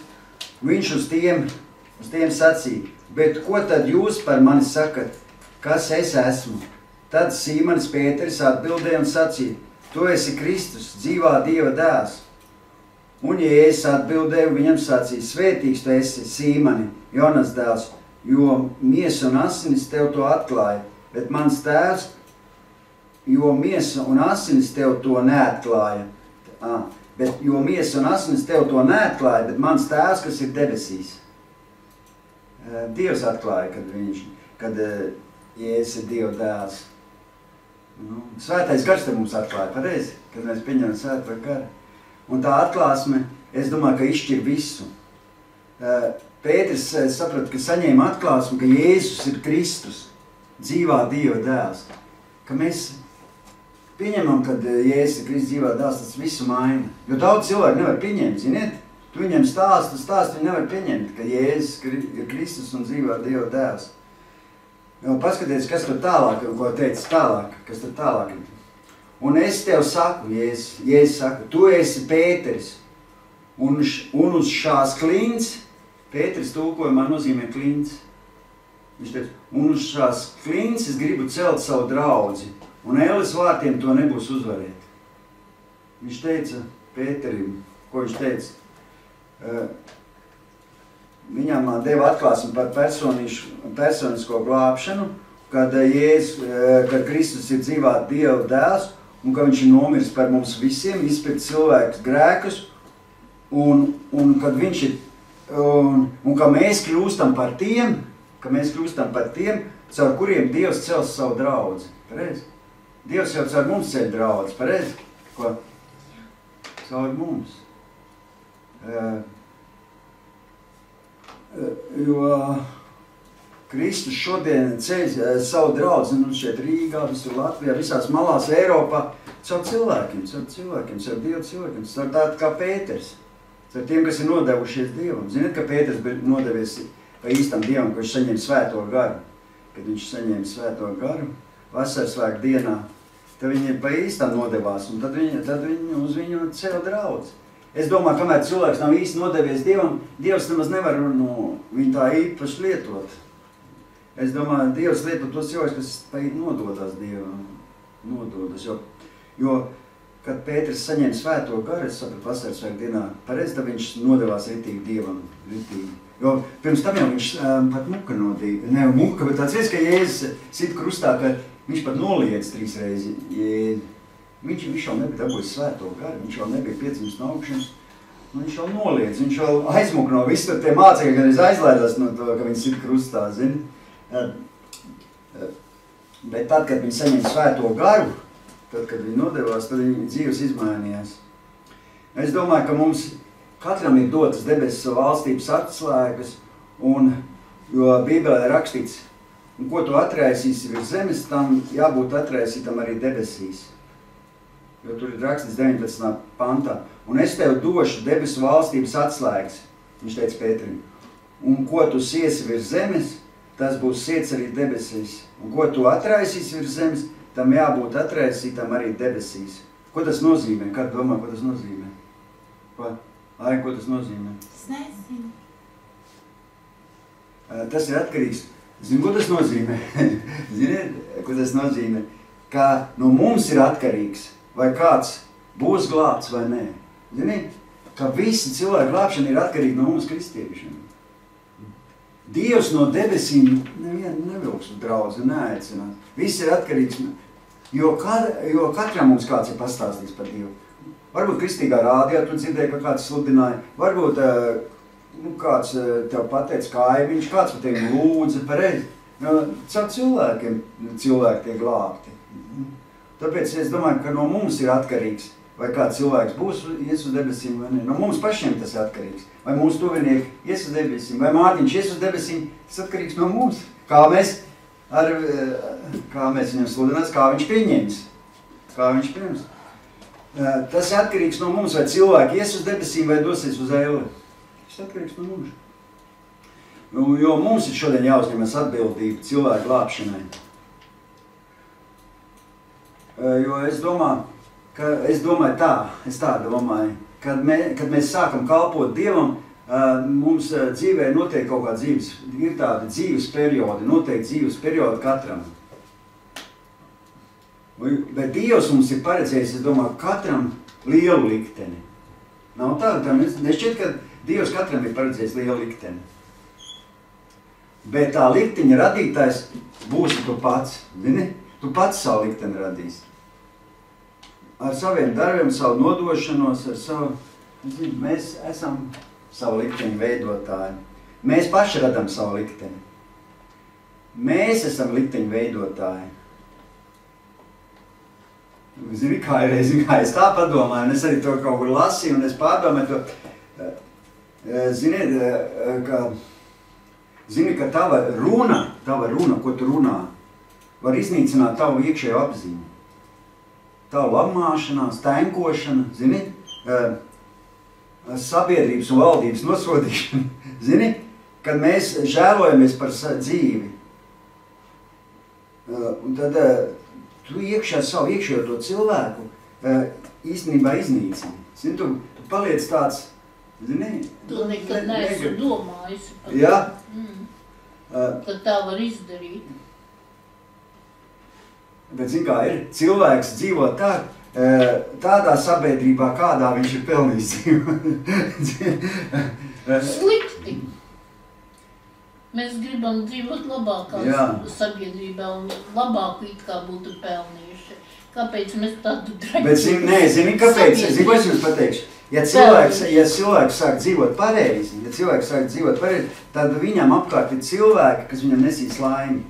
Viņš uz tiem sacīja, bet ko tad jūs par mani sakat, kas es esmu? Tad Sīmanis Pēteris atbildēja un sacīja, tu esi Kristus, dzīvā Dieva dēls. Un Jēzus atbildēja un viņam sacīja, svētīgs tu esi, Sīmani, Jonas dēls, jo miesa un asinis tev to atklāja, bet mans tēvs, jo miesa un asinis tev to neatklāja. Jo miesa un asinis tev to neatklāja, bet mans tēvs, kas ir debesīs. Dievs atklāja, kad Jēzus ir Dieva dēls. Svētais gars te mums atklāja, pareizi, kad mēs pieņemam svēto garu. Un tā atklāsme, es domāju, ka izšķir visu. Pēters saprata, ka saņēma atklāsmi, ka Jēzus ir Kristus, dzīvā Dieva dēls. Ka mēs pieņemam, kad Jēzus ir Kristus dzīvā dēls, tas visu maina. Jo daudz cilvēku nevar pieņemt, ziniet? Tu viņiem stāsti, viņi nevar pieņemt, ka Jēzus ir Kristus un dzīvo Dieva dēls. Paskaties, kas tur tālāk, ko teica tālāk, kas tur tālāk ir. Un es tev saku, Jēzus saka, tu esi Pēteris, un uz šās klints, Pēteris tulkojumā nozīmē klints. Viņš teica, un uz šās klints es gribu celt savu draudzi, un ēles vārtiem to nebūs uzvarēt. Viņš teica Pēterim, ko viņš teica? Viņam deva atklāsmi par personisko glābšanu, kad Kristus ir dzīvā Dieva dēls, un ka viņš ir nomiris par mums visiem, izpirkt cilvēkus grēkus, un kad viņš ir, un ka mēs kļūstam par tiem, caur kuriem Dievs cels savu draudzi. Pareizi? Dievs jau caur mums ceļ draudzi, pareizi? Ko? Caur mums. Jo Kristus šodien ceļ savu draudzi, šeit Rīgā, visur Latvijā, visās malās Eiropā, caur cilvēkiem, caur Dievu cilvēkiem, caur tādu kā Pēters, caur tiem, kas ir nodevušies Dievam. Ziniet, ka Pēters bija nodevies pa īstam Dievam, ka viņš saņēma svēto garu. Kad viņš saņēma svēto garu, vasarsvētku dienā, tad viņi pa īstam nodevās, un tad viņi uz viņu cēla draudzi. Es domāju, kamēr cilvēks nav īsti nodevies Dievam, Dievs nemaz nevar viņu tā īpaši lietot. Es domāju, Dievs lieto tos cilvēks, kas paīt nododās Dievam. Jo, kad Pēters saņēma svēto garu, es sapratu vasarsvētku dienā, pareizi, tad viņš nodevās ritīgi Dievam. Jo pirms tam jau viņš pat muka nodīja. Ne muka, bet tāds ka Jēzus sit krustā, ka viņš pat noliedz 3 reizi. Viņš jau nebija dabūjis svēto garu, viņš jau nebija piedzimis no augšanas, un viņš jau noliedz, viņš jau aizmuka no visu tie mācekļi, kad aizlaidās no to, ka viņi sit krustā, zini. Bet tad, kad viņi saņem svēto garu, tad, kad viņi nodevās, tad viņi dzīves izmainījās. Es domāju, ka mums katram ir dotas debesu valstības atslēgas, jo Bībelē ir rakstīts, un ko tu atraisīsi virs zemes, tam jābūt atraisītam arī debesīs. Jo tur ir rakstīts 19. pantā. Un es tev došu debesu valstības atslēgas, viņš teica Pēterim. Un ko tu siesi virs zemes, tas būs siets arī debesīs. Un ko tu atraisīsi virs zemes, tam jābūt atraisītam arī debesīs. Ko tas nozīmē? Kā tu domā, ko tas nozīmē? Ko tas nozīmē? Es nezinu. Tas ir atkarīgs. Zini, ko tas nozīmē? Ziniet, ko tas nozīmē? Ka no mums ir atkarīgs, vai kāds būs glābts vai nē. Ziniet, ka visi cilvēki glābšana ir atkarīgi no mums kristiešiem. Dievs no debesīm nevilks draudzi, neaicinās. Viss ir atkarīgs, jo katram mums kāds ir pastāstījis par Dievu. Varbūt kristīgā rādījā tu dzirdēji, ka kāds sludināja, varbūt kāds tev pateica kaimiņš, kāds par tevi lūdza, pareizi. Caur cilvēkiem cilvēki tiek glābti. Tāpēc es domāju, ka no mums ir atkarīgs, vai kāds cilvēks būs ies uz debesīm vai ne. No mums pašiem tas ir atkarīgs. Vai mūsu tuvinieki ies uz debesīm, vai Mārtiņš ies uz debesīm, tas atkarīgs no mums. Kā mēs viņam sludinās, kā viņš pieņems. Tas ir atkarīgs no mums, vai cilvēki ies uz debesīm, vai dosies uz ēli. Tas ir atkarīgs no mums. Jo mums ir šodien jāuzņemas atbildība cilvēku glābšanai. Jo es domāju, kad mēs sākam kalpot Dievam, mums dzīvē notiek kaut kā ir tādi dzīves periodi, noteikti dzīves periodi katram. Bet Dievs mums ir paredzējis, es domāju, katram lielu likteni. Nav tā, nešķiet, ka Dievs katram ir paredzējis lielu likteni. Bet tā likteņa radītājs būsi tu pats, zini? Tu pats savu likteni radīsi. Ar saviem darbiem, savu nodošanos, mēs esam savu likteni veidotāji. Mēs paši radam savu likteni. Mēs esam likteņu veidotāji. Zini, kā es tā padomāju, un es arī to kaut kur lasīju, un es pārdomāju to. Zini, ka tava runa, ko tu runā, var iznīcināt tavu iekšējo apziņu. Tavu lamāšanās, tenkošana, zini, sabiedrības un valdības nosodīšanu, zini, kad mēs žēlojamies par dzīvi. Un tad tu iekšā savu iekšējo to cilvēku īstenībā iznīcini. Zini, tu paliec tāds, zini? Tu nekad neesi domājis par to. Jā. Ka tā var izdarīt. Bet, zini kā ir, cilvēks dzīvo tādā sabiedrībā, kādā viņš ir pelnījis dzīvot. Slikti. Mēs gribam dzīvot labākā sabiedrībā un labāku it kā būtu pelnījuši. Kāpēc mēs tādu draņu? Bet, zini, kāpēc? Zini, ko es jums pateikšu? Ja cilvēks sāk dzīvot pareizi, tad viņam apkārt ir cilvēki, kas viņam nesīs laimi.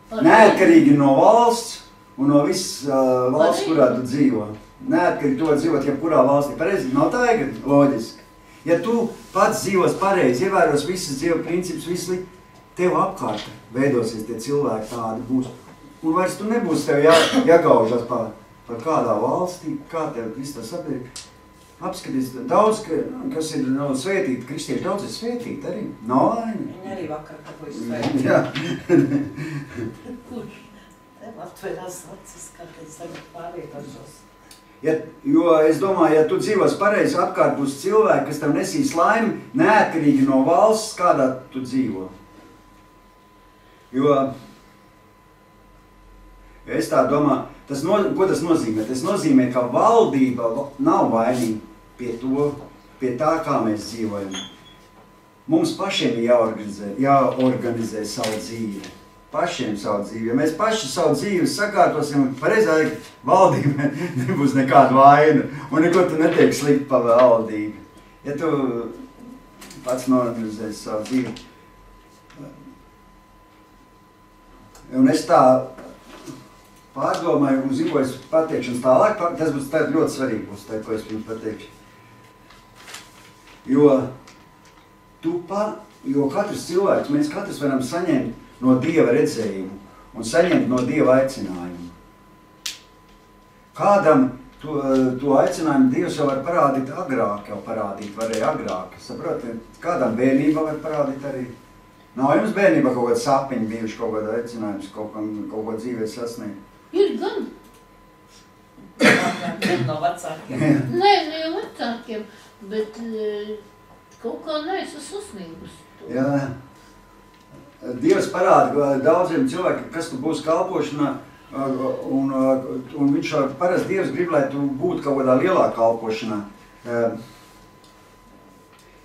Neatkarīgi no valsts un no visas valsts, kurā tu dzīvo. Neatkarīgi to dzīvot, jebkurā valstī. Pareizi, nav tā loģiski. Ja tu pats dzīvos pareizi, ievēros visas dzīvo principus, visi tev apkārt veidosies tie cilvēki tādi būs. Un vairs tu nebūs tev jāgaužas par kādā valstī, kā tev viss tā sabiedrība. Apskatīs, daudz, kas ir svētīti, kristieši daudz ir svētīti arī. Nav laimi. Viņi arī vakar dabūjas svētīti. Jā. Kurš? Tev atverās acis, kā teic tagad pārvietošos. Jo es domāju, ja tu dzīvos pareizi, apkārt būs cilvēki, kas tev nesīs laimi, neatkarīgi no valsts, kādā tu dzīvo. Jo es tā domāju, ko tas nozīmē? Tas nozīmē, ka valdība nav vainīga pie tā, kā mēs dzīvojam. Mums pašiem ir jāorganizē savu dzīvi. Pašiem savu dzīvi. Ja mēs paši savu dzīvi sakārtosim, pareizāk valdība nebūs nekāda vaina. Un neko tu netiek slikt pa valdību. Ja tu pats norganizēsi savu dzīvi. Un es tā pārdomāju, un zinu, ko es pateikšu, un tālāk, tas būs ļoti svarīgi, būs tā, ko es jums pateikšu. Jo katrs cilvēks, mēs katrs varam saņemt no Dieva redzējumu un saņemt no Dieva aicinājumu. Kādam to aicinājumu Dievs jau var parādīt agrāk, varēja agrāk. Saprotiet, kādam bērnībā var parādīt arī. Nav jums bērnībā kaut kāda sapņi bijuši, kaut kāda aicinājums, kaut ko dzīvē sasniegt? Ir gan. No vecākiem. Nē, ne jau vecākiem, bet kaut kā neesmu sasniegusi to. Jā. Dievs parāda daudziem cilvēkiem, kas tu būsi kalpošanā, un viņš parasti Dievs grib, lai tu būtu kaut kādā lielā kalpošanā.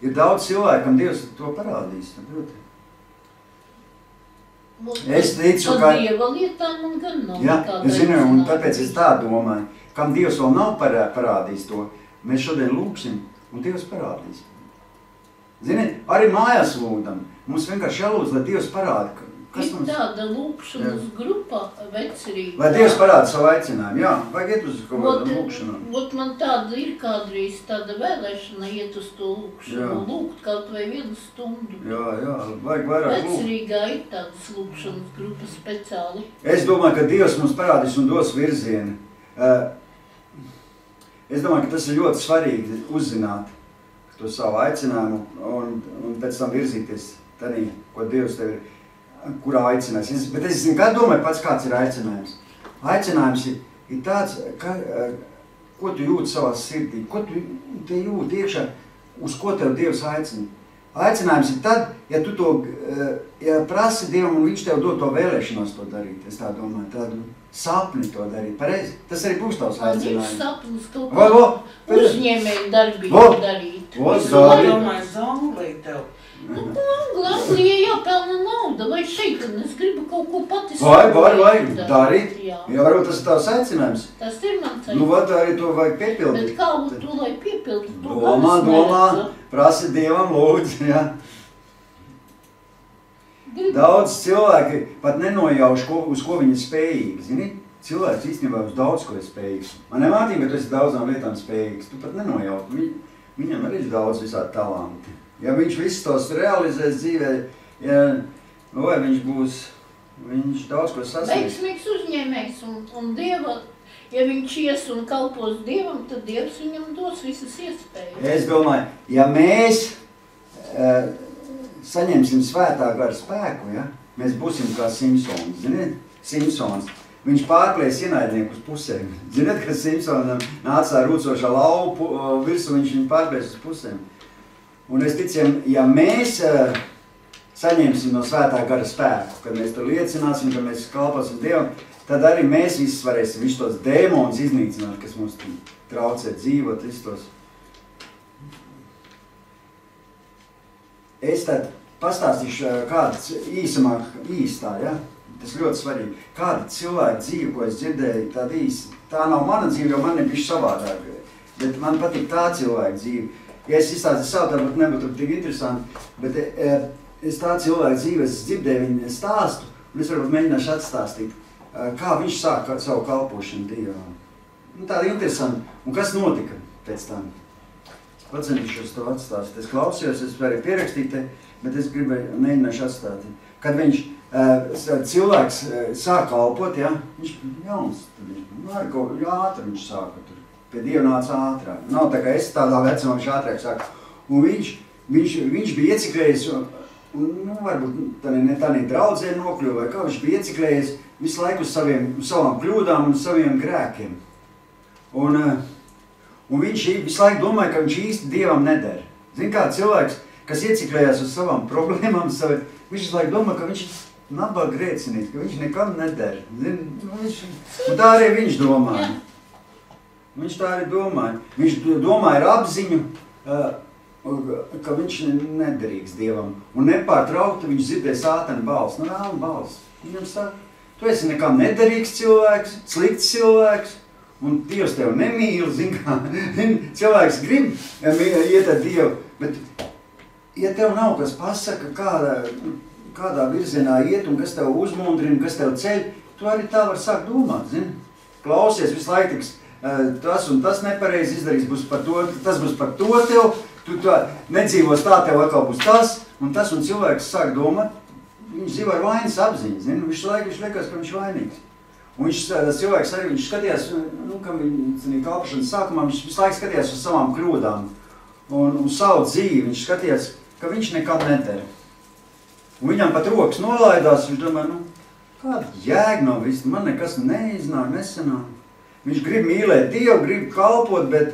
Ir daudz cilvēkam Dievs to parādīs, saproti. Es ticu, ka... Dieva lietām man gan nav nekāda aicinājuma. Un tāpēc es tā domāju, kam Dievs vēl nav parādījis to, mēs šodien lūksim, un Dievs parādīs. Zini, arī mājās lūdam. Mums vienkārši jālūdz, lai Dievs parāda, kas mums... Ir tāda lūkšanas grupa vecerība. Lai Dievs parāda savu aicinājumu, jā, vajag iet uz kaut kādu lūkšanu. Vot man tāda ir kādreiz tāda vēlēšana iet uz to lūkšanu, lūgt kaut vai 1 stundu. Jā, vajag vairāk lūgt. Vecerīgā ir tādas lūkšanas grupas speciāli. Es domāju, ka Dievs mums parādīs un dos virzienu. Es domāju, ka tas ir ļoti svarīgi uzzināt to savu aicinājumu un pēc tam virzīties tādā, ko Dievs tev ir, kurā aicinās. Bet es zinu, kā domāju pats, kāds ir aicinājums. Aicinājums ir tāds, ko tu jūti savā sirdī, ko tu te jūti iekšā, uz ko tev Dievs aicina. Aicinājums ir tad, ja tu to prasi Dievam un viņš tev dod to vēlēšanos to darīt. Es tā domāju, tādu sapni to darīt. Pareizi? Tas arī būs tavs aicinājums. Ir sapnis kaut kā uzņēmēju darbību darīt. Es domāju, Anglija tev. Anglija jāpelna nauda, vai šeit, un es gribu kaut ko pati vajag darīt. Jā, varbūt tas ir tavs aicinājums. Tas ir mans aicinājums. Nu, vad arī to vajag piepildīt. Bet kā tu, lai piepildīt? Domā, prasi Dievam lūdzu, jā. Daudz cilvēki pat nenojauš, uz ko viņi ir spējīgi, zini? Cilvēks īstenībā uz daudz ko ir spējīgs. Man nemātīm, ka tu esi daudzām lietām spējīgs. Tu pat nenojauš. Viņam arī ir daudz visādi talanti. Ja viņš visus tos realizēs dzīvē, viņš daudz ko sasniegs. Veiksmīgs uzņēmējs un Dieva ja viņš ies un kalpos Dievam, tad Dievs viņam dos visas iespējas. Es domāju, ja mēs saņemsim svētā gara spēku, ja, mēs būsim kā Simpsons, ziniet? Simpsons. Viņš pārplēs ienaidnieku uz pusēm. Ziniet, ka Simpsonam nāca rūcošā laupu virsū, viņš viņu pārplēs uz pusēm. Un es ticiem, ja mēs saņemsim no svētā gara spēku, kad mēs to liecināsim, kad mēs kalposim Dievam, tad arī mēs visus varēsim visus tos dēmonus iznīcināt, kas mums traucē dzīvot, visus tos. Es tad pastāstīšu kāds īstā, ja? Tas ļoti svarīgi. Kāda cilvēka dzīve, ko es dzirdēju, tāda īsta. Tā nav mana dzīve, jo man ir bišķi savādāk. Bet man patīk tā cilvēka dzīve. Ja es izstāstu savu, tad nebūtu tik interesanti. Bet es tā cilvēka dzīve, es dzirdēju viņu stāstu, un es varbūt mēģināšu atstāstīt, kā viņš sāka savu kalpošanu Dievam. Tāda interesanti. Un kas notika pēc tam? Pacentīšos to atstāt. Es klausījos, es varēju pierakstīt te, bet es gribēju mēģināšu atstāt. Kad viņš cilvēks sāk kalpot, ja, viņš jauns, ātri viņš sāka tur, pie Dieva nāca ātrāk. Nav tā, ka es tādā vecumā viņš ātrāk sāka. Un viņš bija ieciklējis, un varbūt tādā draudzē nokļuva, vai kā viņš bija ieciklējis visu laiku uz savām kļūdām un saviem grēkiem. Un viņš visu laiku domāja, ka viņš īsti Dievam neder. Zin kā cilvēks, kas ieciklējās uz savām problēmām, viņš visu laiku domā, ka viņš nabaga grēcinīgs, ka viņš nekam neder. Un tā arī viņš domāja. Viņš tā arī domāja. Viņš domāja ar apziņu, ka viņš nederīgs Dievam. Un nepārtraukti viņš dzirdēja sātana balss. Vēlna balss. Viņam saka, tu esi nekam nederīgs cilvēks, slikts cilvēks, un Dievs tev nemīl, zin kā. Cilvēks grib iet ar Dievu, bet ja tev nav kas pasaka, kādā virzienā iet un kas tev uzmundrina, kas tev ceļ, tu arī tā var sākt domāt, zini? Klausies visu laiku tiks, tas un tas nepareizi izdarīs, tas būs par to tev, tu nedzīvos tā, tev atkal būs tas, un cilvēks sāk domāt, viņš dzīvo ar vainas apziņu, zini? Visu laiku viņš liekas, ka viņš vainīgs. Un cilvēks arī, viņš skatījās, ka kalpošanas sākumā, viņš visu laiku skatījās uz savām kļūdām un uz savu dzīvi, viņš skatījās, ka viņš nekad neder. Un viņam pat rokas nolaidās, viņš domā, kāda jēga no viss, man nekas neiznāk, nesanāk. Viņš grib mīlēt Dievu, grib kalpot, bet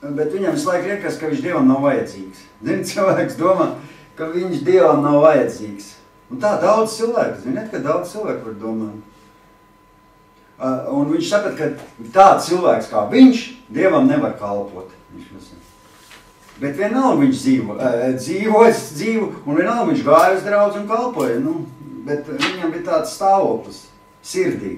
viņam visu laiku liekas, ka viņš Dievam nav vajadzīgs. Zini, cilvēks domā, ka viņš Dievam nav vajadzīgs. Un tā daudz cilvēku, ziniet, ka daudz cilvēku var domāt. Un viņš saprata, ka tāds cilvēks kā viņš Dievam nevar kalpot. Bet vienalga viņš dzīvo, un vienalga viņš gāja uz draudzi un kalpoja, bet viņam bija tāds stāvoklis sirdī.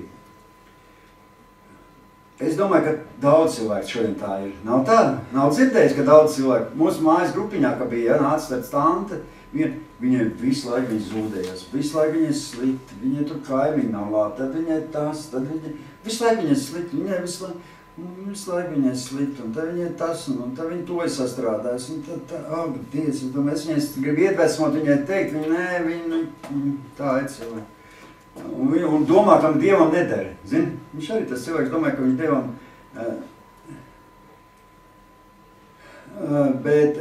Es domāju, ka daudz cilvēku šodien tā ir. Nav tā? Nav dzirdējis, ka daudz cilvēku. Mūsu mājas grupiņā, ka bija nāca tāds tante, viņai visu laiku viņa zūdējās, visu laiku viņa slikti, viņai tur kaimiņi nav labi, tad viņai tas, tad visu laiku viņai slikti, viņai visu laiku viņai slikti, un tad viņai tas, un tad viņa to ir sastrādājis, un tad, Dievs, es domāju, es viņai gribu iedvesmot viņai teikt, viņa tā ir cilvēki. Un domā, ka Dievam nedara, zini? Viņš arī tas cilvēks domāja, ka viņš Dievam, bet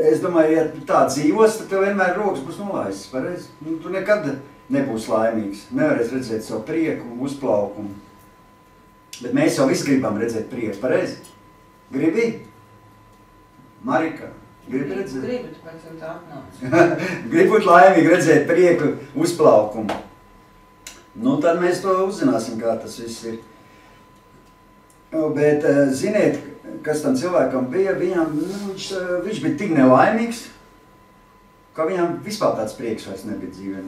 es domāju, ja tā dzīvos, tad tev vienmēr rokas būs nolaistas, pareizi? Tu nekad nebūs laimīgs, nevarēs redzēt savu prieku un uzplaukumu. Bet mēs jau visi gribam redzēt prieku, pareizi? Gribi? Marika, gribi redzēt? Gribu, tāpēc jau tā atnāc. Gribu būt laimīgi redzēt prieku uzplaukumu. Tad mēs to uzzināsim, kā tas viss ir. Bet ziniet, kas tam cilvēkam bija, viņš bija tik nelaimīgs, ka viņam vispār tāds prieks vairs nebija dzīvē.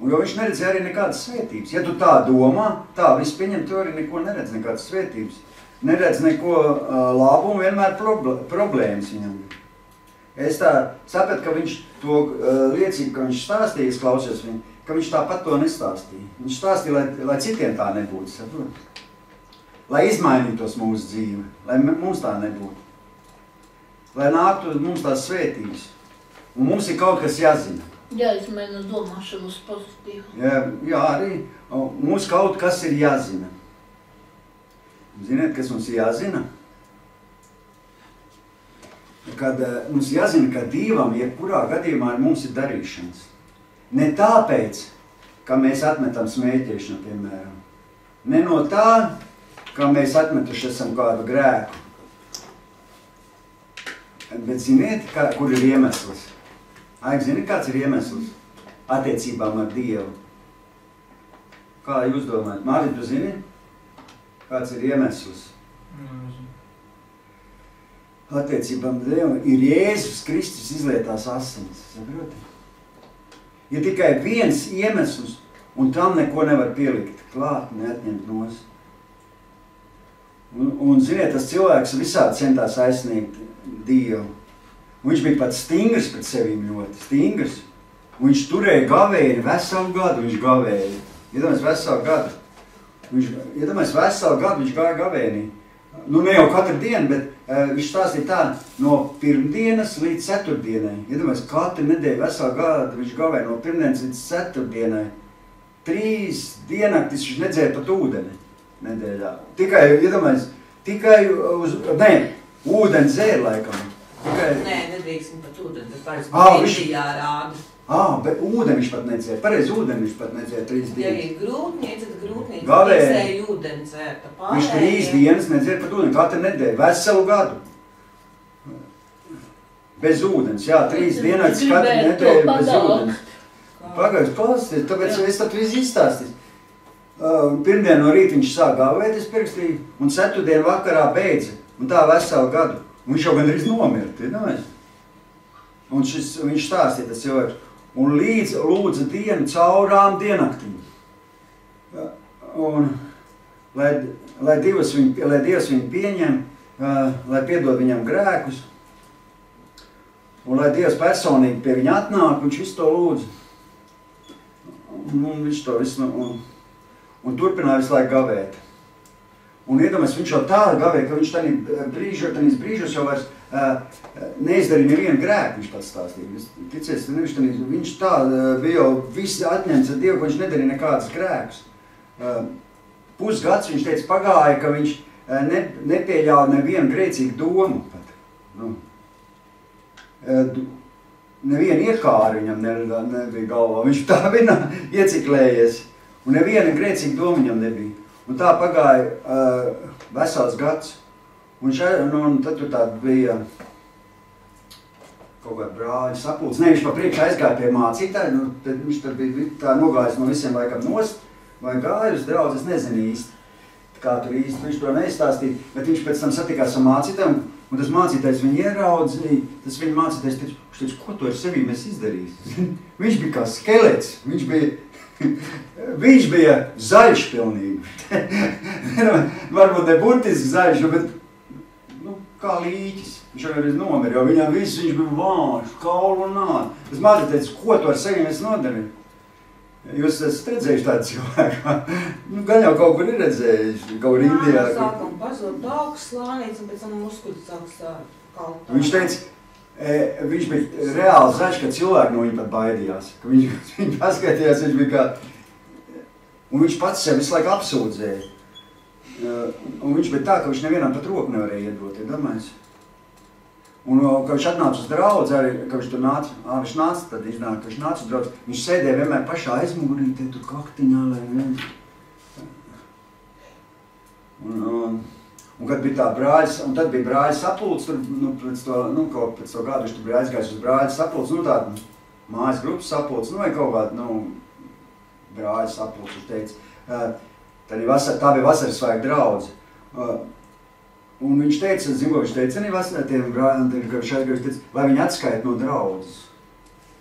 Un jo viņš neredzēja arī nekādas svētības. Ja tu tā domā, tā viss pieņem, tu arī neko neredz, nekādas svētības. Neredz neko labu un vienmēr problēmas viņam. Es tā sapratu, ka viņš to liecību, ka viņš stāstīja, es klausījos viņu, ka viņš tāpat to nestāstīja. Viņš stāstīja, lai citiem tā nebūtu, saprot? Lai izmainītos mūsu dzīve, lai mums tā nebūtu. Lai nāktu mums tās svētības. Un mums ir kaut kas jāzina. Jāizmaina domāšanu uz pozitīvu. Jā, arī. Mums kaut kas ir jāzina. Ziniet, kas mums jāzina? Kad mums jāzina, ka Dievam jebkurā gadījumā ar mums ir darīšanas. Ne tāpēc, ka mēs atmetam smēķēšanu, piemēram. Ne no tā, ka mēs atmetuši esam kādu grēku. Bet ziniet, kur ir iemesls? Zini, kāds ir iemesls attiecībām ar Dievu? Kā jūs domājat? Mārtiņ, tu zini? Kāds ir iemesls? Attiecībām ar Dievu ir Jēzus Kristus izlietās asinis. Saproti? Ir tikai viens iemesls, un tam neko nevar pielikt. Klāt, neatņemt nos. Un ziniet, tas cilvēks visādi centās aizsniegt Dievu. Viņš bija pat stingrs pret sevīm ļoti, stingrs. Un viņš turēja gavēni veselu gadu, viņš gavēja. Iedomājies veselu gadu. Viņš gāja gavēnī. Nu, ne jau katru dienu, bet viņš stāstīja tā, no pirmdienas līdz ceturtdienai. Iedomājies, katru nedēļu veselu gadu viņš gavēja no pirmdienas līdz ceturtdienai. 3 diennaktis viņš nedzēra pat ūdeni nedēļā. Ūdeni dzēra laikam. Nē, nedrīksim pat ūdeni, tas pārēc Bīblijā rāda. Bet ūdeni viņš pat nedzēra. Pareizi ūdeni viņš pat nedzēra 3 dienas. Ja ir grūtniece, tad grūtniece tiksēja ūdeni dzērta. Viņš 3 dienas nedzēra pat ūdeni, katru nedēļu, veselu gadu. Bez ūdens, 3 dienas katru nedēļu bez ūdens. Pagājus, klausies, tāpēc es tad visu izstāstīju. Pirmdien no rīta viņš sāk gavēt, es pierakstīju, un ceturtdien vakarā beidza, un tā veselu gadu. Un viņš jau gandrīz nomirt, un viņš stāstīja tas cilvēks. Un līdz lūdza dienu caurām diennaktīm. Un, lai Dievs viņu pieņem, lai piedod viņam grēkus, un lai Dievs personīgi pie viņa atnāk, viņš visu to lūdza. Un viņš to visu, un turpināja visu laiku gavēt. Un iedomājies, viņš jau tā gavēja, ka viņš tādīs brīžos jau vairs neizdarīja nevienu grēku, viņš pats stāstīja. Ticies, viņš tā bija jau visi atņemts ar Dievu, ka viņš nedarīja nekādas grēkus. Pusgads viņš teica pagāja, ka viņš nepieļāva nevienu grēcīgu domu pat. Nevienu iekāru viņam nebija galvā, viņš tā bija ieciklējies, un neviena grēcīga doma viņam nebija. Un tā pagāja vesels gads. Un tad tur tāda bija kaut kāda brāļa sapulce. Ne, viņš pa priekšu aizgāja pie mācītāja, tad viņš tad bija tā nogājis no visiem laikam nost, vai gāja uz draudzi, es nezinu īsti, kā tur īsti, viņš to neizstāstīja, bet viņš pēc tam satikās ar mācītājiem, un tas mācītājs viņu ieraudzīja, tas viņa mācītājs teica, ko tu ar sevī mēs izdarīsi? Viņš bija kā skelets, viņš bija zaļš pilnīgi. Varbūt ne burtiski zaļš, bet kā līķis. Viņš jau arī nomira, jo viņam viss viņš bija vāns, kaulu un nādi. Tas mācīt teica, ko tu ar sevi mēs nodarīju? Jūs esat redzējuši tādu cilvēku? Gan jau kaut kur ir redzējuši, kaut kur Indijā. Sākam pazot augs slānīts un pēc tam muskuļi sāks kaut. Viņš teica, viņš bija reāli zaļš, ka cilvēki no viņa pat baidījās. Ka viņš paskatījās, viņš bija kā... Un viņš pats sev visu laiku apsūdzēja. Un viņš bija tā, ka viņš nevienam pat roku nevarēja iedot, domājies. Un, ka viņš atnāca uz draudzi, arī, ka viņš tur nāca, viņš nāca, tad iznāk, ka viņš nāca uz draudzi, viņš sēdēja vienmēr pašā aizmugurītē, tur kaktiņā, lai viens. Un kad bija tā brāļas, un tad bija brāļas sapulcs, tur, pēc to gadu viņš tur bija aizgājis uz brāļas sapulcs, tāda mājas grupas sapulcs, vai kaut kāda, brāļas sapulcs, viņš teica. Tā bija vasaras svētku draudze. Un viņš teica, zinu, ko viņš teica, tiem brāļiem, ka viņš aizgājis, lai viņi atskaita no draudzes.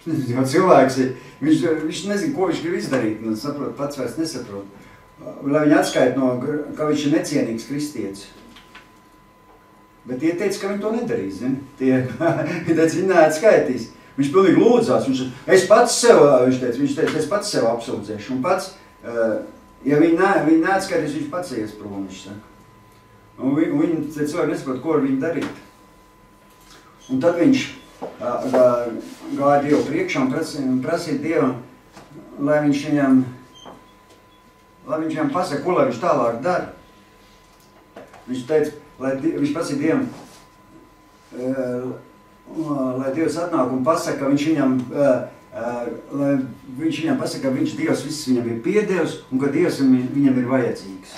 Jo cilvēks ir, viņš nezin, ko viņš grib izdarīt, un saprot, pats vairs nesaprot. Lai viņi atskaita no, ka viņš ir necienīgs kristietis. Bet tie teica, ka viņi to nedarīs, zini. Viņi teica, viņi neatskaitīs. Viņš pilnīgi lūdzās, es pats sev apsūdzēšu, un pats, ja viņi neatskaitīs, viņš pats ies prom, viņš saka. Un viņi cilvēki nesaprot, ko ar viņu darīt. Un tad viņš gāja Dievu priekšā un prasīja Dievam, lai viņš viņam pasaka, ko lai viņš tālāk dara. Viņš teica, viņš prasīja Dievam, lai Dievs atnāk un pasaka, ka viņš viņam pasaka, ka viņš Dievs viss viņam ir piedevis un ka Dievs viņam ir vajadzīgs.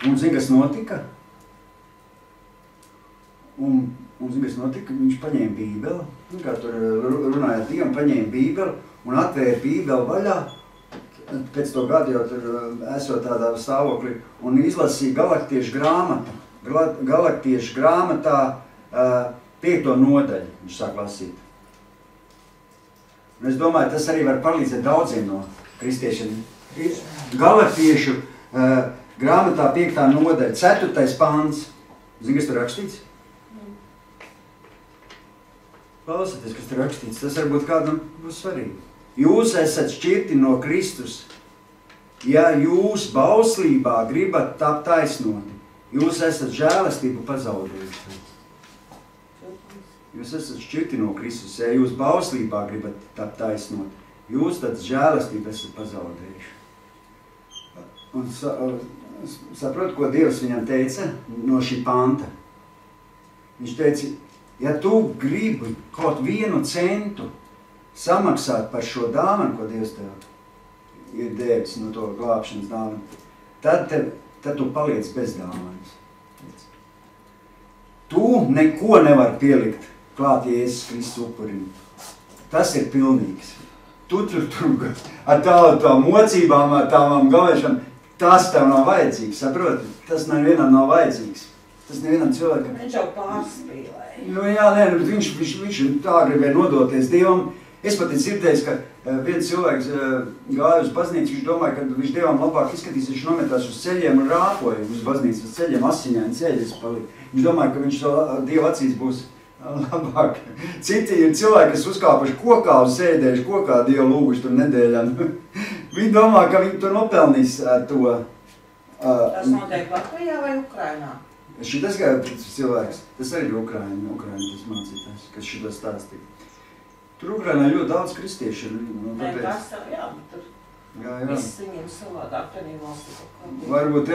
Un zini, kas notika? Un zini, kas notika? Viņš paņēma Bībeli, kā tur runājot Dievam, paņēma Bībeli un atvēra Bībeli vaļā, pēc to gadu jau tur esot tādā stāvoklī, un izlasīja Galaktiešu grāmatu. Galaktiešu grāmatā 5. nodaļu viņš sāk lasīt. Un es domāju, tas arī var palīdzēt daudziem no kristiešiem. Galaktiešu grāmatā 5. nodaļa, 4. pāns. Zini, kas tur rakstīts? Klausieties, kas tur rakstīts. Tas varbūt kādam būs svarīgi. Jūs esat šķirti no Kristus. Ja jūs bauslībā gribat tapt taisnoti, jūs esat žēlastību pazaudējuši. Jūs esat šķirti no Kristus. Ja jūs bauslībā gribat tapt taisnoti, jūs tad žēlastību esat pazaudējuši. Un saprot, ko Dievs viņam teica no šī panta. Viņš teica, ja tu gribi kaut 1 centu samaksāt par šo dāvanu, ko Dievs tev ir devis no to glābšanas dāvanu, tad tu paliec bez dāvanas. Tu neko nevar pielikt klāt Jēzus Kristus upurim. Tas ir pilnīgs. Tu tur ar tām mocībām, ar tām gavēšanām, tas tev nav vajadzīgs, saproti? Tas nevienam nav vajadzīgs. Tas nevienam cilvēkam. Viņš jau pārspīlēja. Nu jā, nē, viņš tā gribēja nodoties Dievam. Es pat dzirdēju, ka viens cilvēks gāja uz baznīcu, viņš domāja, ka viņš Dievam labāk izskatīs, viņš nometās uz ceļiem un rāpoja uz baznīcu, uz ceļiem, asiņaini ceļas palika. Viņš domāja, ka viņš Dieva acīs būs labāk. Citi ir cilvēki, kas uzkāpuši kokā un sēdējuši kokā Dievu lūguši tur nedēļām. Viņi domā, ka viņi tur nopelnīs to. Tas notiek Latvijā vai Ukrainā? Šitas cilvēks, tas arī ir Ukraina tas mācītājs, kas šito stāstīja. Tur Ukrainā ļoti daudz kristieši ir. Nē, tas jā, bet tur viss viņiem savādāk tenī valstī. Varbūt,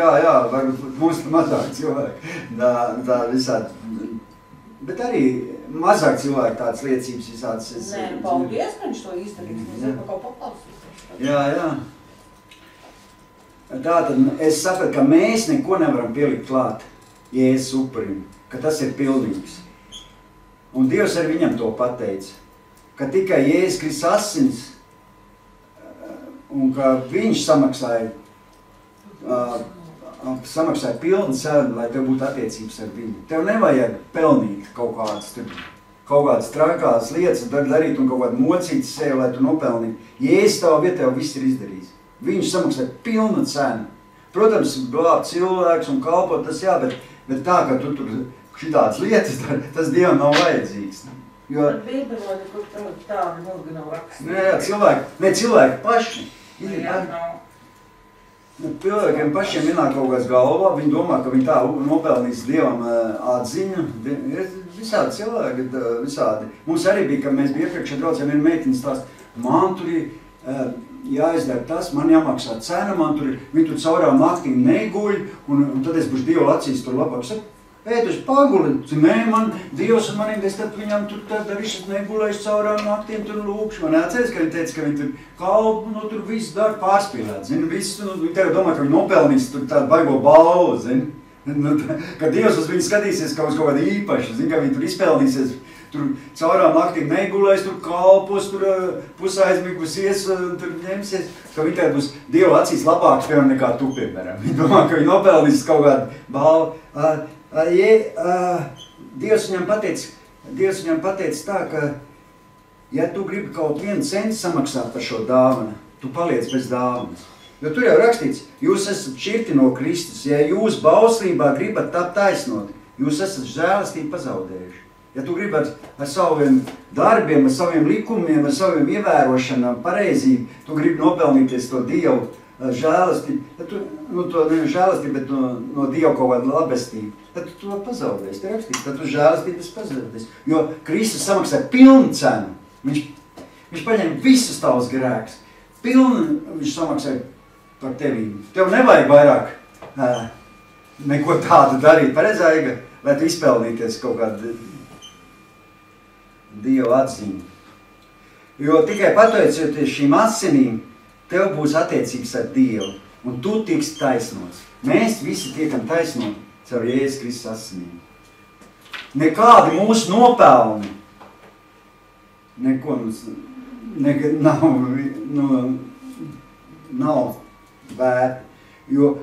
varbūt mums mazāk cilvēki. Tā visādi. Bet arī mazāk cilvēki tādas liecības visādas. Nē, paldies, ka viņš to izdarīs. Mēs jau kaut paklausīt. Jā. Tātad es sapratu, ka mēs neko nevaram pielikt klāt Jēzus upurim, ka tas ir pilnīgs. Un Dievs arī viņam to pateica, ka tikai Jēzus Kristus asins un ka viņš samaksāja pilnu cenu, lai tev būtu attiecības ar viņu. Tev nevajag pelnīt kaut kādas trakās lietas, tad darīt un kaut kādu mocītas sevi, lai tu nopelnītu. Jēzus tavā vietā jau viss ir izdarījis. Viņš samaksāja pilnu cenu. Protams, glābt cilvēks un kalpot, tas jā, bet tā, ka tu tur šitādas lietas, tas Dievam nav vajadzīgs. Jo Bībelē, kur tādi ilgi nav rakstīt. Cilvēki paši. Cilvēkiem pašiem ienāk kaut kāds galvā, viņi domā, ka viņi tā nopelnīs Dievam atziņu. Visādi cilvēki, visādi. Mums arī bija, ka mēs bija iepriekšā braucām, viena meitene stāst, man tur ir jāizdara tas, man jāmaksā cena, man tur ir, viņi tur caurām naktīm neguļ, un tad es būšu Dievu acīs tur labāk. Pētuši paguli, nē, man Dievs un manīgi, es tad viņam tur tad visu negulējuši caurām naktīm tur lūkšu. Man neatceries, ka viņi teica, ka viņi tur kalpu, tur visu dara pārspīlēt, zini, visu, viņi tev domā, ka viņi nopelnīs tur tādu baigo balvu, zini. Ka Dievs uz viņu skatīsies kā uz kaut kādu īpašu, zini, ka viņi tur izpelnīsies, tur caurām naktīm negulēs, tur kalpos, tur pusaizmigusies, tur ņemsies, ka viņi tagad būs Dieva acīs labāks, piemēram, nekā tu, piemēram. Viņi domā, ka viņi nopelnīs kaut kādu balvu. Dievs viņam pateica tā, ka ja tu gribi kaut 1 centu samaksāt par šo dāvanu, tu paliec bez dāvanas. Jo tur jau rakstīts, jūs esat šķirti no Kristus, ja jūs bauslībā gribat tapt taisnoti, jūs esat žēlastību pazaudējuši. Ja tu gribi ar saviem darbiem, ar saviem likumiem, ar saviem ievērošanām, pareizību, tu gribi nopelnīties to Dievu žēlastību, nevis žēlastību, bet no Dieva kaut kādu labestību, tad tu to pazaudēsi, te rakstīts, tad tu žēlastības pazaudēsi. Jo Kristus samaksāja pilnu cenu, viņš paņēma visus tavus grēkus, pilnu viņš samaksāja par tevīm. Tev nevajag vairāk neko tādu darīt. Pareizāga, lai tu izpelnīties kaut kādu Dieva atziņu. Jo tikai pateicoties šīm asinīm, tev būs attiecības ar Dievu, un tu tiks taisnots. Mēs visi tiekam taisnoti caur Jēzus Kristus asinīm. Nekādi mūsu nopelni, neko nav vērti. Jo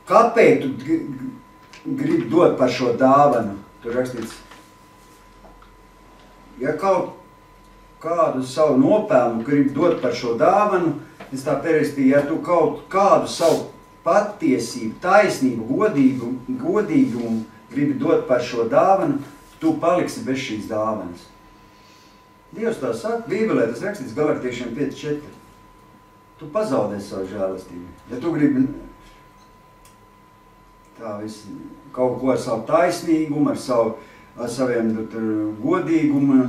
kāpēc tu gribi dot par šo dāvanu? Tur rakstīts, ja kaut kādu savu nopelnu gribi dot par šo dāvanu, es tā pierakstīju, ja tu kaut kādu savu patiesību, taisnību, godīgumu gribi dot par šo dāvanu, tu paliksi bez šīs dāvanas. Dievs tā saka, Bībelē tas rakstīts Galaktiešiem 5.4. Tu pazaudē savu žēlastību. Ja tu gribi tā visu, kaut ko ar savu taisnīgumu, ar saviem godīgumu,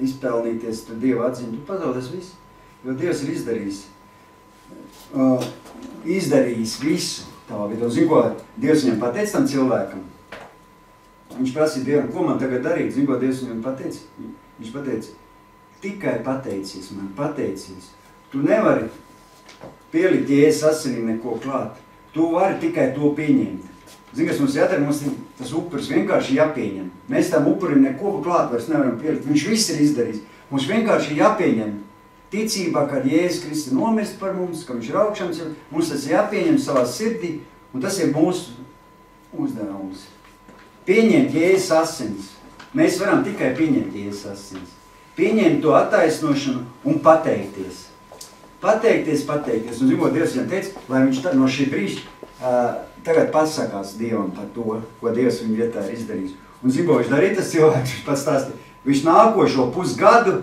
izpelnīties Dieva atziņu, tu pazaudēs visu. Jo Dievs ir izdarījis visu tavā vidū. Zini, ko Dievs viņam pateica tam cilvēkam? Viņš prasīja Dievam, ko man tagad darīt? Zini, ko Dievs viņam pateica? Viņš pateica, tikai pateicies man, pateicies. Tu nevari pielikt Jēzus asinīm neko klāt. Tu vari tikai to pieņemt. Zini, kas mums jādara, mums tas upuris vienkārši jāpieņem. Mēs tam upurim neko klāt vairs nevaram pielikt. Viņš viss ir izdarījis. Mums vienkārši jāpieņem ticībā, ka Jēzus Kristus nomirst par mums, ka viņš ir augšams. Mums tas jāpieņem savā sirdī, un tas ir mūsu uzdevums. Pieņemt Jēzus asins. Mēs varam tikai pieņemt Jēzus asins. Pieņemt to attaisnošanu un pateikties. Pateikties. Un zinot, Dievs viņam teica, lai viņš no šī brīža tagad pasakās Dievam par to, ko Dievs viņa vietā ir izdarījis. Un zinot, viņš darīja tas cilvēks, viņš pats stāstīja. Viņš nākošo pusgadu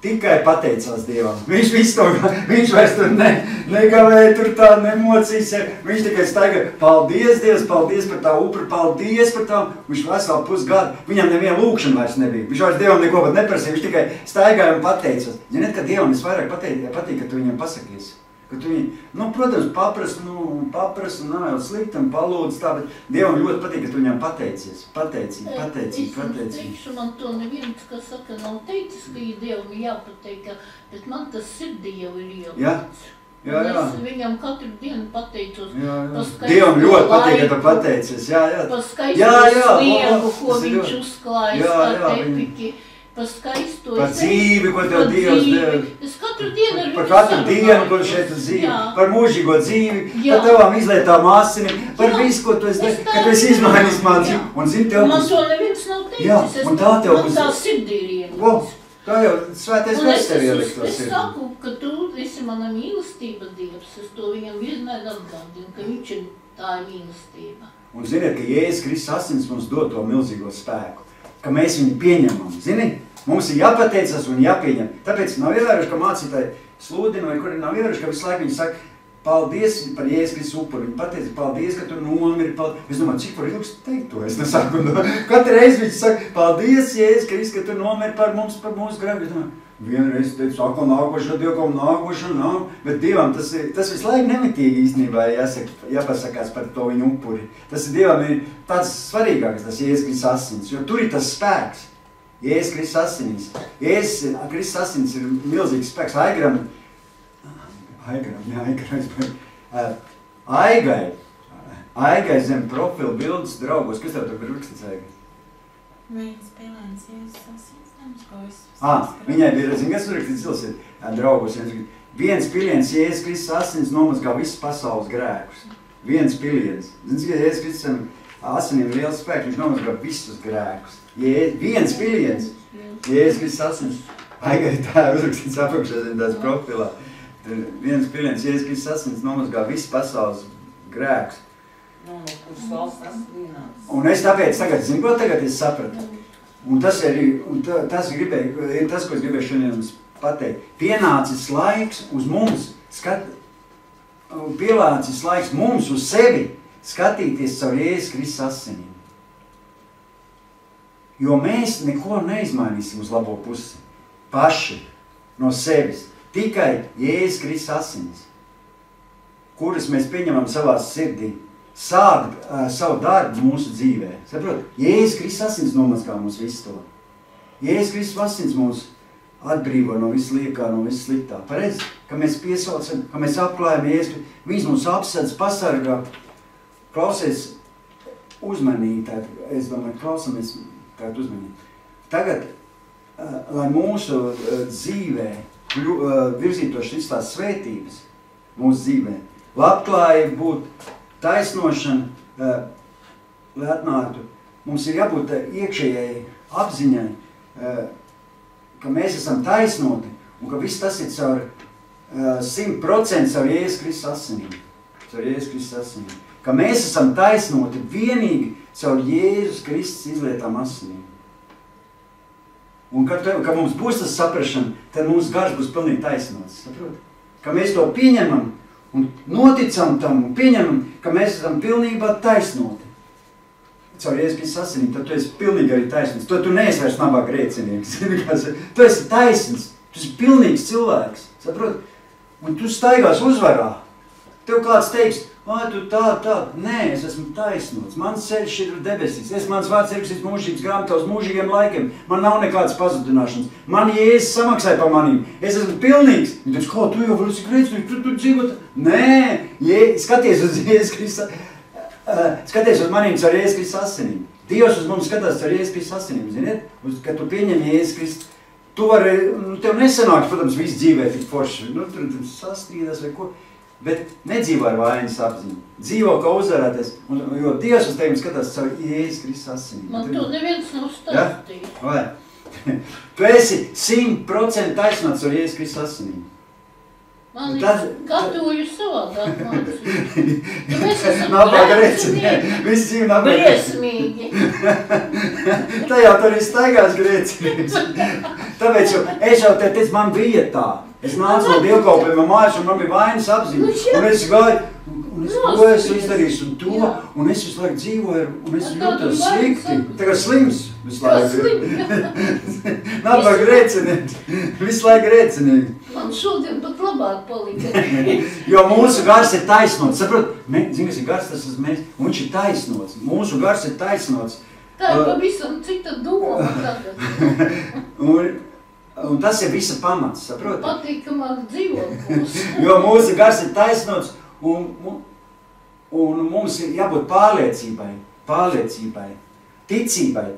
tikai pateicās Dievam. Viņš vairs tur negavēja, tur tā nemocīs. Viņš tikai staigā, paldies Dievs, paldies par tā upuri, paldies par tā. Viņš veselu pusgadu, viņam neviena lūkšana vairs nebija. Viņš vairs Dievam neko pat neprasīja, viņš tikai staigāja un pateicās. Ziniet, ka Dievam visvairāk patīk, ka tu viņam pasakies. Ka tu viņu, protams, papras un nav jau slikti un palūdz tā, bet Dievam ļoti patīk, ka tu viņam pateicies. Pateicīgi. Es teikšu, man to neviens, kas saka, nav teicis, ka Dievam jāpateik, bet man tas sirdī jau ir ielikts. Jā. Es viņam katru dienu pateicos. Dievam ļoti patīk, ka tu pateicies. Pa skaisto sniegu, ko viņš uzklājas, pa tepiki. Par skaisto, par dzīvi, ko tev Dievs deva. Es katru dienu ar viņu par katru dienu, ko šeit dzīvi, par mūžīgo dzīvi, par tavām izlietām asinīm, par visu, ko tu esi, ka tu esi izmainījis man dzīvi. Un zini, tev man to neviens nav teicis, man tā sirdī ir ieliks. Tā jau svētais gars tev ieliks to sirdī. Es saku, ka tu esi mana mīlestība Dievs, es to viņam vienmēr atgādinu, ka viņš ir tā mīlestība. Un ziniet, ka Jēzus Kristus asins mums dod to milzīgo spēku. Ka mēs viņu pieņemam, zini? Mums ir jāpateicas un jāpieņem. Tāpēc nav ievēroši, ka mācītāji sludina, vai kuri nav ievēroši, ka visu laiku viņi saka, paldies par Jēzus Kristus upuri. Viņi pateica, paldies, ka tu nomiri. Es domāju, cik var ilgs teikt to? Es nesaku. Katru reizi viņi saka, paldies, Jēzus Kristus, ka tu nomiri par mums, par mūsu grēku. Es domāju, vienreiz teicu, saka, nākošo, nav. Bet Dievam tas visu laiku nemitīgi īstenībā jāpasakās par to viņu upuri. Tas Dievam ir tāds svarīgāks, tas Jēzus Kristus asins, jo tur ir tas spēks. Jēzus Kristus asinīs. Jēzus Kristus asins ir milzīgs spēks. Aigai zem profila bildes draugos. Kas tev tur ir rakstīts, Aigai? Viens piliens Jēzus asins, nemaz viņai bija, zin, kas tur rakstīts, ilsiet, draugos. Viens piliens Jēzus Kristus asins nomazgā visas pasaules grēkus. Viens piliens. Zin, ka Jēzus Kristus asinīm ir liels spēks, viņš nomazgā visus grēkus. Viens piliens, Jēzus Kristus asins, Aigai tā uzrakstīts apakšā zem tās profilā. Viens piliens, Jēzus Kristus asins nomazgā visas pasaules grēkus. Un es tāpēc tagad, zinu, ko tagad es sapratu? Un tas ir tas, ko es gribēju šodien jums pateikt. Pienācis laiks uz mums, pienācis laiks mums uz sevi skatīties caur Jēzus Kristus asinīm. Jo mēs neko neizmainīsim uz labo pusi. Paši, no sevis. Tikai Jēzus Kristus asinis, kuras mēs pieņemam savā sirdī, sākt savu darbu mūsu dzīvē. Saprot? Jēzus Kristus asins nomazgā mums visu to. Jēzus Kristus asins mūs atbrīvo no visu liekā, no visu sliktā. Pareizi, ka mēs piesaucam, ka mēs apklājam Jēzus Kristus. Viņš mūs apsedz, pasargā. Klausies uzmanīgi, es domāju, klausamies tādu uzmanīgi. Tagad, lai mūsu dzīvē virzītos šis tās svētības, mūsu dzīvē, labklājība būtu taisnošana, lai atnāktu. Mums ir jābūt iekšējai apziņai, ka mēs esam taisnoti un ka viss tas ir caur 100% caur Jēzus Kristus asinīm. Caur Jēzus Kristus asinīm. Ka mēs esam taisnoti vienīgi caur Jēzus Kristus izlietām asinīm. Un kad mums būs tas saprašana, tad mūsu gars būs pilnīgi taisnots. Saprot? Ka mēs to pieņemam un noticam tam un pieņemam, ka mēs esam pilnībā taisnoti. Caur Jēzus Kristus asinīm, tad tu esi pilnīgi arī taisnīgs. Tu neesi vairs nabag grēcinieks. Tu esi taisns. Tu esi pilnīgs cilvēks. Saprot? Un tu staigās uzvarā. Tev kāds teiks, tu tā. Nē, es esmu taisnots. Mans ceļš ir debesīs. Mans vārds ir rakstīts mūžības grāmatā uz mūžīgiem laikiem. Man nav nekādas pazudināšanas. Man Jēzus samaksāja par manīm. Es esmu pilnīgs. Viņi teiks, kā tu jau esi grēcinieks, tu dzīvot? Nē, skaties uz Jēzus Kristus. Skaties uz manīm caur Jēzus Kristus asinīm. Dievs uz mums skatās caur Jēzus Kristus asinīm, ziniet? Kad tu pieņem Jēzus Kristus, tu vari, tev nesanāks, protams, viss dzīvē tik forši. Tur sastrīdās vai ko. Bet nedzīvo ar vainas apziņu. Dzīvo, kā uzvarēties, jo Dievs uz tevi skatās caur Jēzus Kristus asinīm. Man to neviens nav stāstījis. Ja? Vai? Tu esi 100% taisnots ar Jēzus Kristus asinīm. Man gatavoju savādāk mācību. Mēs esam grēcinieki. Visi dzīvi nabag briesmīgi. Tā jau tur ir staigās grēcinieks. Tāpēc es jau te teicu, man bija tā. Es nācu no dievkalpojuma mājās un man bija vainas apziņa. Un es gāju, un es to esmu izdarījis un to. Un es visu laiku dzīvoju, un es jūtos slikti. Tagad slims visu laiku. Nabag grēcinieki. Visu laiku grēcinieki. Man šodien pat labāk palika. Jo mūsu gars ir taisnots. Saprot, zini, kas ir gars, tas esmu mēs. Un viņš ir taisnots. Mūsu gars ir taisnots. Tā ir pavisam cita doma tagad. Un tas ir visa pamats, saprot? Patīkamāk dzīvot būs. Jo mūsu gars ir taisnots un mums ir jābūt pārliecībai, ticībai.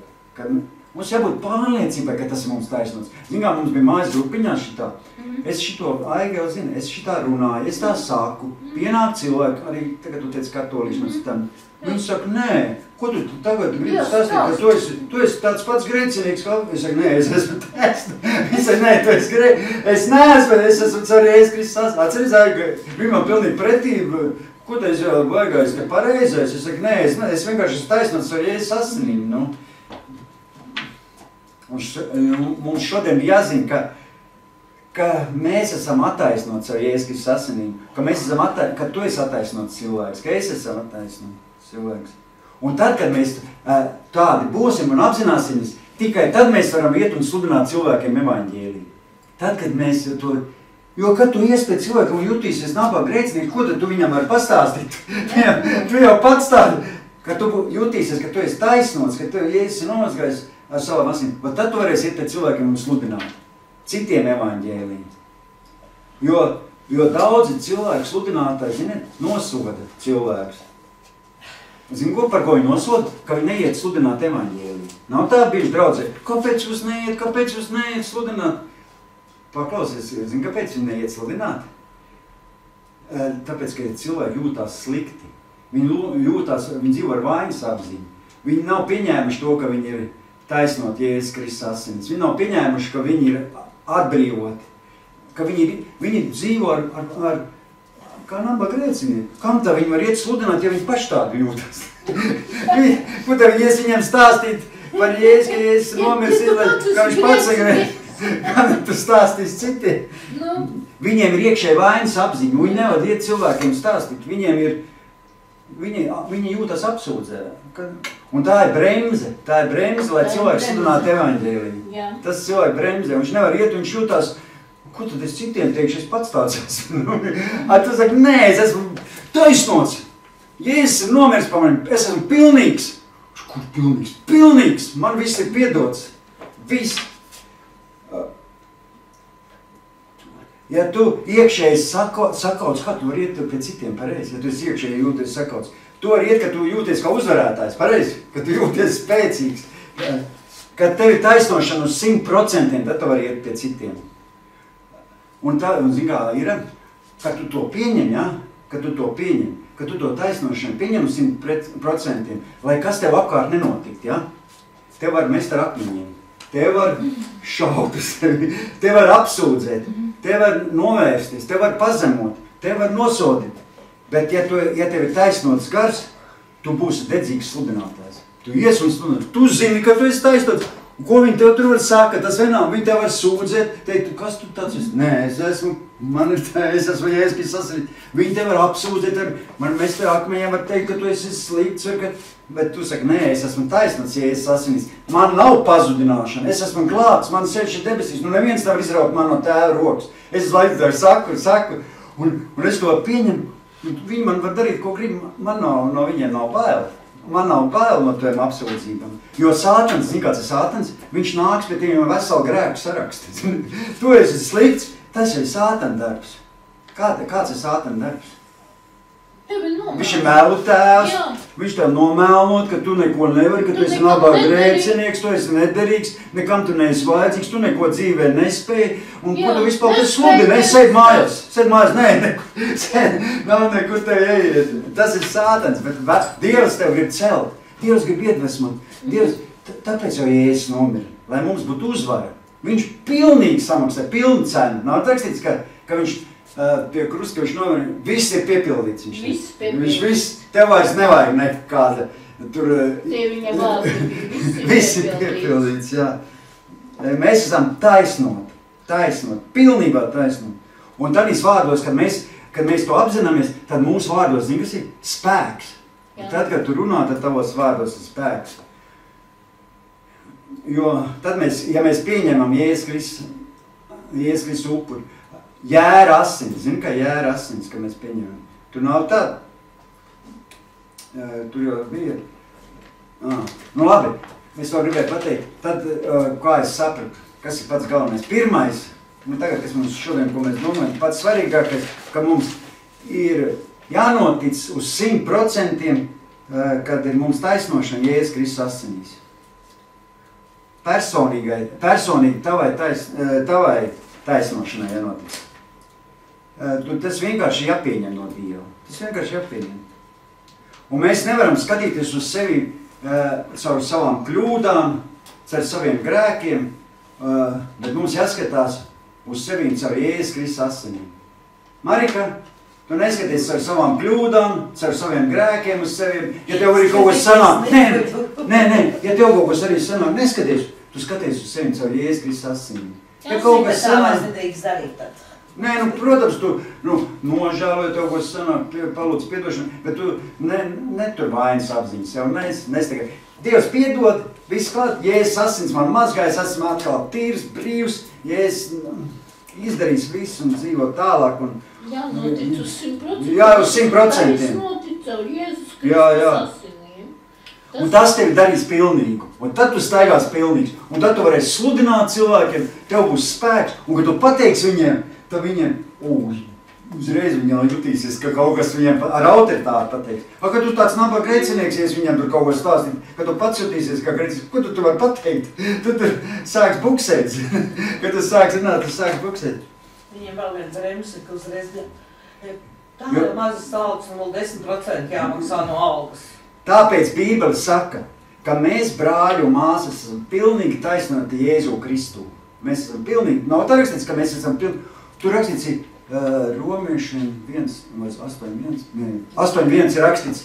Mums jābūt pārliecībai, ka tas ir mums taisnots. Zinām, mums bija mājas grupiņā šitā. Es šito Aiga jau zinu, es šitā runāju, es tā saku. Pienāk cilvēki, arī tagad tu teici katolīši man citam. Viņi saka, nē, ko tu tagad gribi stāstīt, ka tu esi tāds pats grēcinieks, kā? Es saku, nē, es esmu taisnu. Viņi saka, nē, tu esi grēcinieks. Es neesmu, es esmu caur Jēzus Kristus. Atceries, Aiga, bija man pilnīgi pretība. Ko tu esi jau baigājis, ka pareizais? Es saku, nē, es vienkārši esmu taisnots caur Jēzus asinīm, nu. Mums šodien jāzina, ka mēs esam attaisnots ar Jēzus Kristus asinīm, ka tu esi attaisnots cilvēks, ka es esmu attaisnots cilvēks. Un tad, kad mēs tādi būsim un apzināsimies, tikai tad mēs varam iet un sludināt cilvēkiem evaņģēliju. Tad, kad mēs to... Jo, kad tu ies pēc cilvēkam un jutīsies nabag grēcinieks, ko tad tu viņam var pastāstīt? Tu jau pats tādu, ka tu jutīsies, ka tu esi taisnots, ka tu esi nomazgājis ar savām asinīm. Tad tu varēsi iet pēc cilvēkiem un sludināt citiem evaņģēliju. Jo daudzi cilvēki sludinātāji, ziniet, nosoda cilvēkus. Zini, par ko viņi nosoda? Ka viņi neiet sludināt evaņģēliju. Nav tā bijuši draudzē. Kāpēc jūs neiet sludināt? Paklausies, zini, kāpēc viņi neiet sludināt? Tāpēc, ka cilvēki jūtās slikti. Viņi dzīvo ar vainas apziņu. Viņi nav pieņēmuši to, ka viņi ir taisnot Jēzus Kristus asinis. Viņi nav pieņēmuši, ka viņi ir atbrīvoti. Ka viņi dzīvo ar kā nabaga grēcinieki. Kam tā viņi var iet sludināt, ja viņi paši tādu jūtas? Ko tā viņi ies viņiem stāstīt par Jēzus, ka Jēzus nomirs, ka viņš pats sagrēs? Kā tu stāstīs citiem? Viņiem ir iekšēji vainas apziņa, viņi nevar iet cilvēkiem stāstīt. Viņi jūtas apsūdzē. Un tā ir bremze, lai cilvēks sludinātu evaņģēliju. Tas cilvēks bremzē, viņš nevar iet, viņš jūtās, ko tad es citiem teikšu, es pats tāds esmu. Tu saki, nē, es esmu taisnots. Jēzus ir nomiris par mani, es esmu pilnīgs. Kur pilnīgs? Pilnīgs! Man viss ir piedots. Viss. Ja tu iekšēji sakauts, kā tu vari iet pie citiem pareizi? Ja tu esi iekšēji jūties sakauts. Tu vari iet, ka tu jūties kā uzvarētājs, pareizi? Ka tu jūties spēcīgs. Kad tev ir taisnošana uz 100%, tad tu vari iet pie citiem. Un tā, zin kā, ir, kad tu to pieņem, ja? Kad tu to taisnošanu pieņem uz 100%, lai kas tev apkārt nenotikt, ja? Tev var mest ar akmeņiem, tev var šaupis, tev var apsūdzēt, tev var novērsties, tev var pazemot, tev var nosodīt. Bet ja tev ir taisnots gars, tu būsi dedzīgs sludinātājs. Tu ies un sludināt, tu zini, ka tu esi taisnots. Ko viņi tev tur var sākt, tas vienā, viņi tev var sūdzēt, teikt, kas tu tāds esi? Nē, es esmu Jēzus Kristus asinis. Viņi tev var apsūdzēt, man mest ar akmeņiem var teikt, ka tu esi slikts, bet tu saki, nē, es esmu taisnots Jēzus asinis. Man nav pazudināšana, es esmu glābts, man ceļš ir debesīs, nu neviens nevar izraut man no tēva rokas. Es laikam saku, un es to pieņemu. Viņi man var darīt, ko grib, man no viņiem nav bail. Man nav bail no tiem apsūdzībām. Jo sātans, zin kāds ir sātans, viņš nāks pie tiem veselu grēku sarakstu. Tu esi slikts, tas ir sātana darbs. Kāds ir sātana darbs? Viņš ir melu tēvs, viņš tev nomēlnot, ka tu neko nevari, ka tu esi nabaga grēcinieks, tu esi nederīgs, nekam tu neesi vajadzīgs, tu neko dzīvē nespēji, un ko tu vispār sludini, sēd mājās, nav nekur tev ieiet. Tas ir sātans, bet Dievs tev grib celt, Dievs grib iedvesmot, Dievs, tāpēc jau Jēzus nomira, lai mums būtu uzvara. Viņš pilnīgi samaksā, pilnu cenu, nav rakstīts, ka viņš pie krusta, ka viņš nomira, viss ir piepildīts. Viņš tev vairs nevajag nekāda tur... Tieviņa vārdi, viss ir piepildīts, jā. Mēs esam taisnot, pilnībā taisnot. Un tādīs vārdos, kad mēs to apzināmies, tad mūsu vārdos, zini, kas ir spēks. Tad, kad tu runā, tad tavos vārdos ir spēks. Jo tad ja mēs pieņemam Jēzus Kristus upuri, jēra asinis, zini, kā jēra asinis, ka mēs pieņemam. Tur nav tāda. Tur jau bija. Nu labi, es to gribēju pateikt. Tad, kā es sapratu, kas ir pats galvenais. Pirmais, tagad, kas mums šodien, ko mēs domājam, pats svarīgākais, ka mums ir jānotic uz 100%, kad ir mums taisnošana Jēzus Kristus asinīs. Personīgi tavai taisnošanai jānotic. Tas vienkārši jāpieņem no Dieva. Tas vienkārši jāpieņem. Un mēs nevaram skatīties uz sevi caur savām kļūdām, caur saviem grēkiem, bet mums jāskatās uz sevīm caur Jēzus Kristus asinīm. Marika, tu neskaties caur savām kļūdām, caur saviem grēkiem uz seviem. Ja tev arī kaut kas sanāk, ja tev kaut kas arī sanāk, neskaties, tu skaties uz sevim caur Jēzus Kristus asinīm. Ja kaut kas sanāk, protams, tu nožēloji tev, ko sanāk, palūdz piedošanu, bet tu netur vainas apziņas, jau nestakā. Dievs piedod, viss klāt, Jēzus asins man mazgājas, esmu atkal tīrs, brīvs, Jēzus izdarīs visu un dzīvo tālāk. Jānotic uz 100%. Jā, uz 100%. Es noticu caur Jēzus Kristus asinīm. Un tas tevi darīs pilnīgu. Un tad tu staigās pilnīgs. Un tad tu varēsi sludināt cilvēkiem, tev būs spēks. Un kad tu pateiksi viņiem, tad viņiem, uzreiz viņam jutīsies, ka kaut kas viņiem ar autoritāti pateiks. Kad tu tāds nabaga grēcinieks, ja viņam tur kaut ko stāstīt, kad tu pats jutīsies kā grēcinieks, ko tu vari pateikt? Tu tur sāks buksēt. Kad tu sāks zināt, tu sāks buksēt. Viņiem vēl viens rems ir, ka uzreiz tā ir mazas algas un vēl 10% jāmaksā no algas. Tāpēc Bībele saka, ka mēs, brāļi un māsas, esam pilnīgi taisnoti Jēzu Kristu. Mēs esam pilnīgi, nav tā rakstīts, ka mēs esam pilnīgi. Tur rakstīts ir Romiešiem 8.1 ir rakstīts,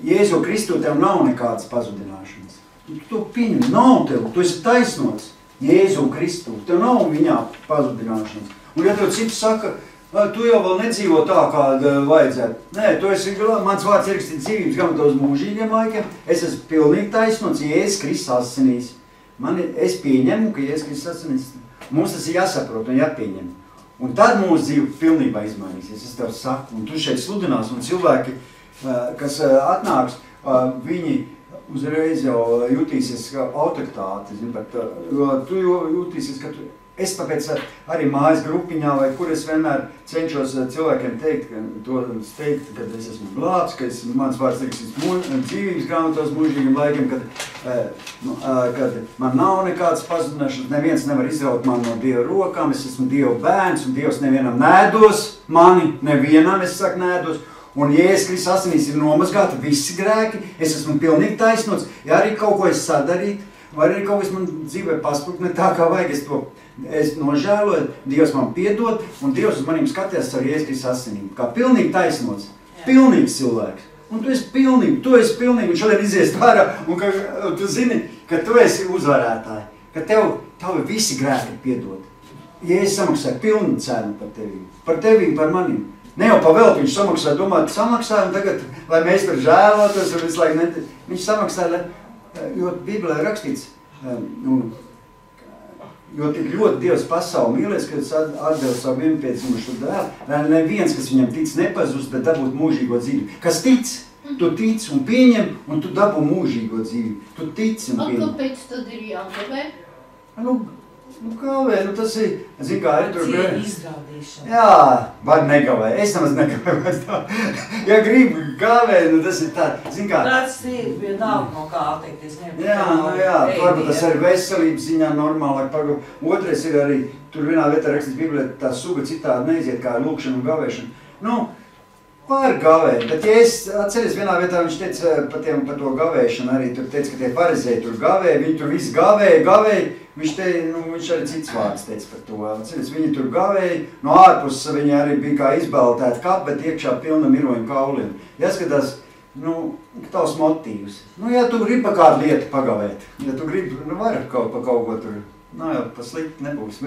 Jēzu Kristu tev nav nekādas pazudināšanas. Tu pieņem, nav tev, tu esi taisnots Jēzu Kristu, tev nav viņā pazudināšanas. Un ja tev cits saka, tu jau vēl nedzīvo tā, kā vajadzētu. Nē, tu esi, mans vārds ir rakstīts dzīvības grāmatā uz mūžīgiem laikiem. Es esmu pilnīgi taisnots Jēzus Kristus asinīs. Es pieņemu, ka Jēzus Kristus asinīs. Mums tas ir jāsaprot un jāpieņem. Un tad mūsu dzīve pilnībā izmainīsies, es tev saku. Un tu šeit sludinās, un cilvēki kas atnāks, viņi uzreiz jau jutīsies kā autoritāti, jo tu jutīsies, ka es tāpēc arī mājas grupiņā, vai kur es vienmēr cenšos cilvēkiem teikt, ka es esmu glābs, ka mans vārds tiks dzīvības grāmatos mūžīgiem laikiem, kad man nav nekādas pazudināšanas, neviens nevar izraut man no Dieva rokām, es esmu Dieva bērns, un Dievs nevienam nēdos, mani nevienam, es saku nēdos, un Jēzus Kristus asinīs ir nomazgāti visi grēki, es esmu pilnīgi taisnots, ja arī kaut ko es sadarītu, vai arī kaut kas man dzīvē pasprukt ne tā, kā vajag, es nožēloju, Dievs man piedod, un Dievs uz manīm skatījās ar Jēzus Kristus asinīm, kā pilnīgi taisnots, pilnīgs cilvēks. Un tu esi pilnīgi, un šodien izies ārā, un tu zini, ka tu esi uzvarētāji, ka tev visi grēki piedod. Jēzus samaksāja pilnu cenu par tevīm, par manīm. Ne jau pavēlti viņš samaksāja, domāt, samaksāja, un tagad, lai mēs tur žēlotos, un visu laiku viņš samaksāja, jo Bībelē rakstīts, jo tik ļoti Dievs pasauli mīlēs, ka atdeva savu vienpiedzimušo dēlu, lai neviens, kas viņam tic, nepazust, bet dabūt mūžīgo dzīvi. Kas tic, tu tic un pieņem, un tu dabū mūžīgo dzīvi. Tu tic un pieņem. Kāpēc tad ir jāgavē? Gavē, tas ir, zin kā, ir tur... Cieņa izrādīšana. Jā, var negavē, es nemaz negavēju tā. Ja gribu gavē, tas ir tā, zin kā... Tas ir vienalga no kā atteikties. Jā, varbūt tas arī veselības ziņā normālāk pagav. Otrais ir arī, tur vienā vietā rakstīts Bībelē, tā suga citādi neiziet kā lūkšana un gavēšana. Var gavēt, bet ja es atceries vienā vietā, viņš teica par to gavēšanu arī, tur teica, ka tie farizēji tur gavēja, viņi tur visu gavēja, viņš arī cits vārds teica par to. Atceries, viņi tur gavēja, no ārpuses viņi arī bija kā izbaltēti kapi, bet iekšā pilna miroņu kauliem. Jāskatās, tavs motīvs. Ja tu gribi pa kādu lietu pagavēt, ja tu gribi, var kaut ko tur, jau pa slikti nebūs.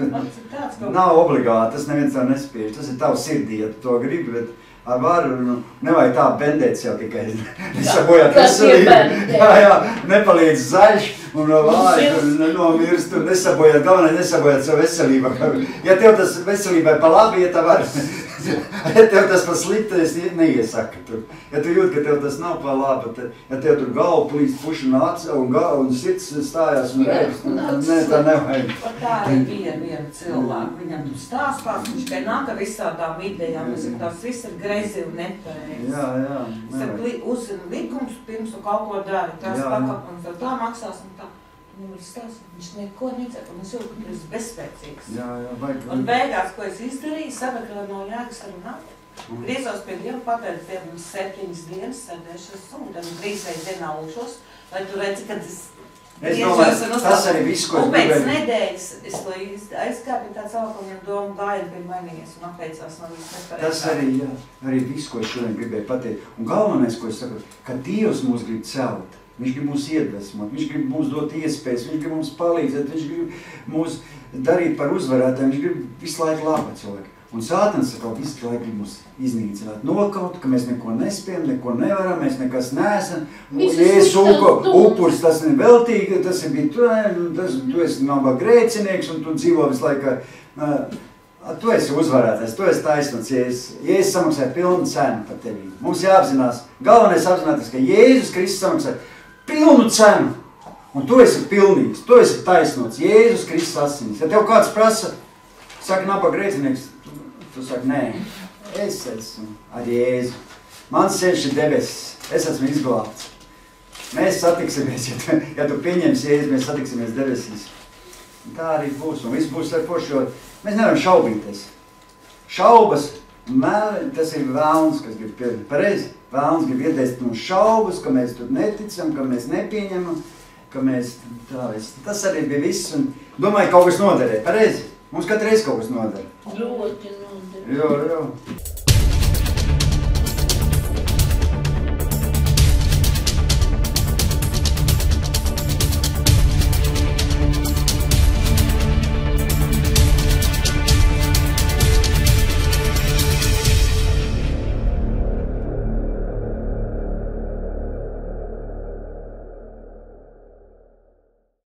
Nav obligāti, tas neviens tā nespiež, tas ir tavs sirdī, ja tu to gribi, bet ar varu, nevajag tā bendēt jau tikai, nesabojāt veselību, nepalīdz zaļš un nomirst, un nesabojāt, galvenais nesabojāt savu veselību. Ja tev tas veselībai pa labi, ja tev tas pa slikti, es neiesaka tur. Ja tu jūt, ka tev tas nav pa labi, ja tev tur galvu plīst puši un sirds stājās un reiks, tā nevajag. Tā arī bija viena cilvēka, viņam tur stāstās, viņš tikai nāk ar visādām idejām, tas viss ir greizi un nepareizi. Jā. Uzzina likums, pirms tu kaut ko dari, tās pakāpums, tā maksās un tā. Viņš neko necēr, un es jūtu, ka tu esi bezspēcīgs. Un beigās, ko es izdarīju, sapratu, ka no jēgas ar runāt. Griezos pie Dievu, pateicu Dievam 7 dienas sēdēšos, un tad 3 reizes dienā lūkšos, lai tu redzi, kad es griezos un tas arī viss, ko un pēc nedēļas es to aizkāpju tā cilvēkiem domu gājienu pie mainījies un apveicās no viss nepareizā. Tas arī viss, ko es šodien gribēju pateikt. Un galvenais, ko es saku, ka Dievs mūs grib celt. Viņš grib mūs iedvesmot, viņš grib mūs dot iespējas, viņš grib mums palīdzēt, viņš grib mūs darīt par uzvarētājiem, viņš grib visu laiku labi cilvēki. Un Sātans visu laiku grib mūs iznīcināt, nokaut, ka mēs neko nespējam, neko nevaram, mēs nekas neesam. Jēzus upurs, tas ir veltīgi, tas ir tu esi nabag grēcinieks un tu dzīvo visu laiku. Tu esi uzvarētājs, tu esi taisnots, Jēzus samaksāja pilnu cenu par tevi. Mums jāapzinās, galvenais apzināties, ka Jēzus Kristus samaksāja pilnu cenu, un tu esi pilnīgs, tu esi taisnots, Jēzus Kristus asinīs. Ja tev kāds prasa, saka, nabaga grēcinieks, tu saki, nē, es esmu ar Jēzu. Mans ceļš ir debesis, es esmu izglābts. Mēs satiksimies, ja tu pieņemsi Jēzu, mēs satiksimies debesīs. Un tā arī būs, un viss būs ar forši, jo mēs nevaram šaubīties. Šaubas, tas ir vēlns, kas grib pieņemt. Pareizi, vēlns grib iedēst mums šaubas, ka mēs tur neticam, ka mēs nepieņemam, ka mēs tā viss. Tas arī bija viss, un domāju, kaut kas noderē. Pareizi, mums katru reizi kaut kas noderē. Ļoti noderē. Jo.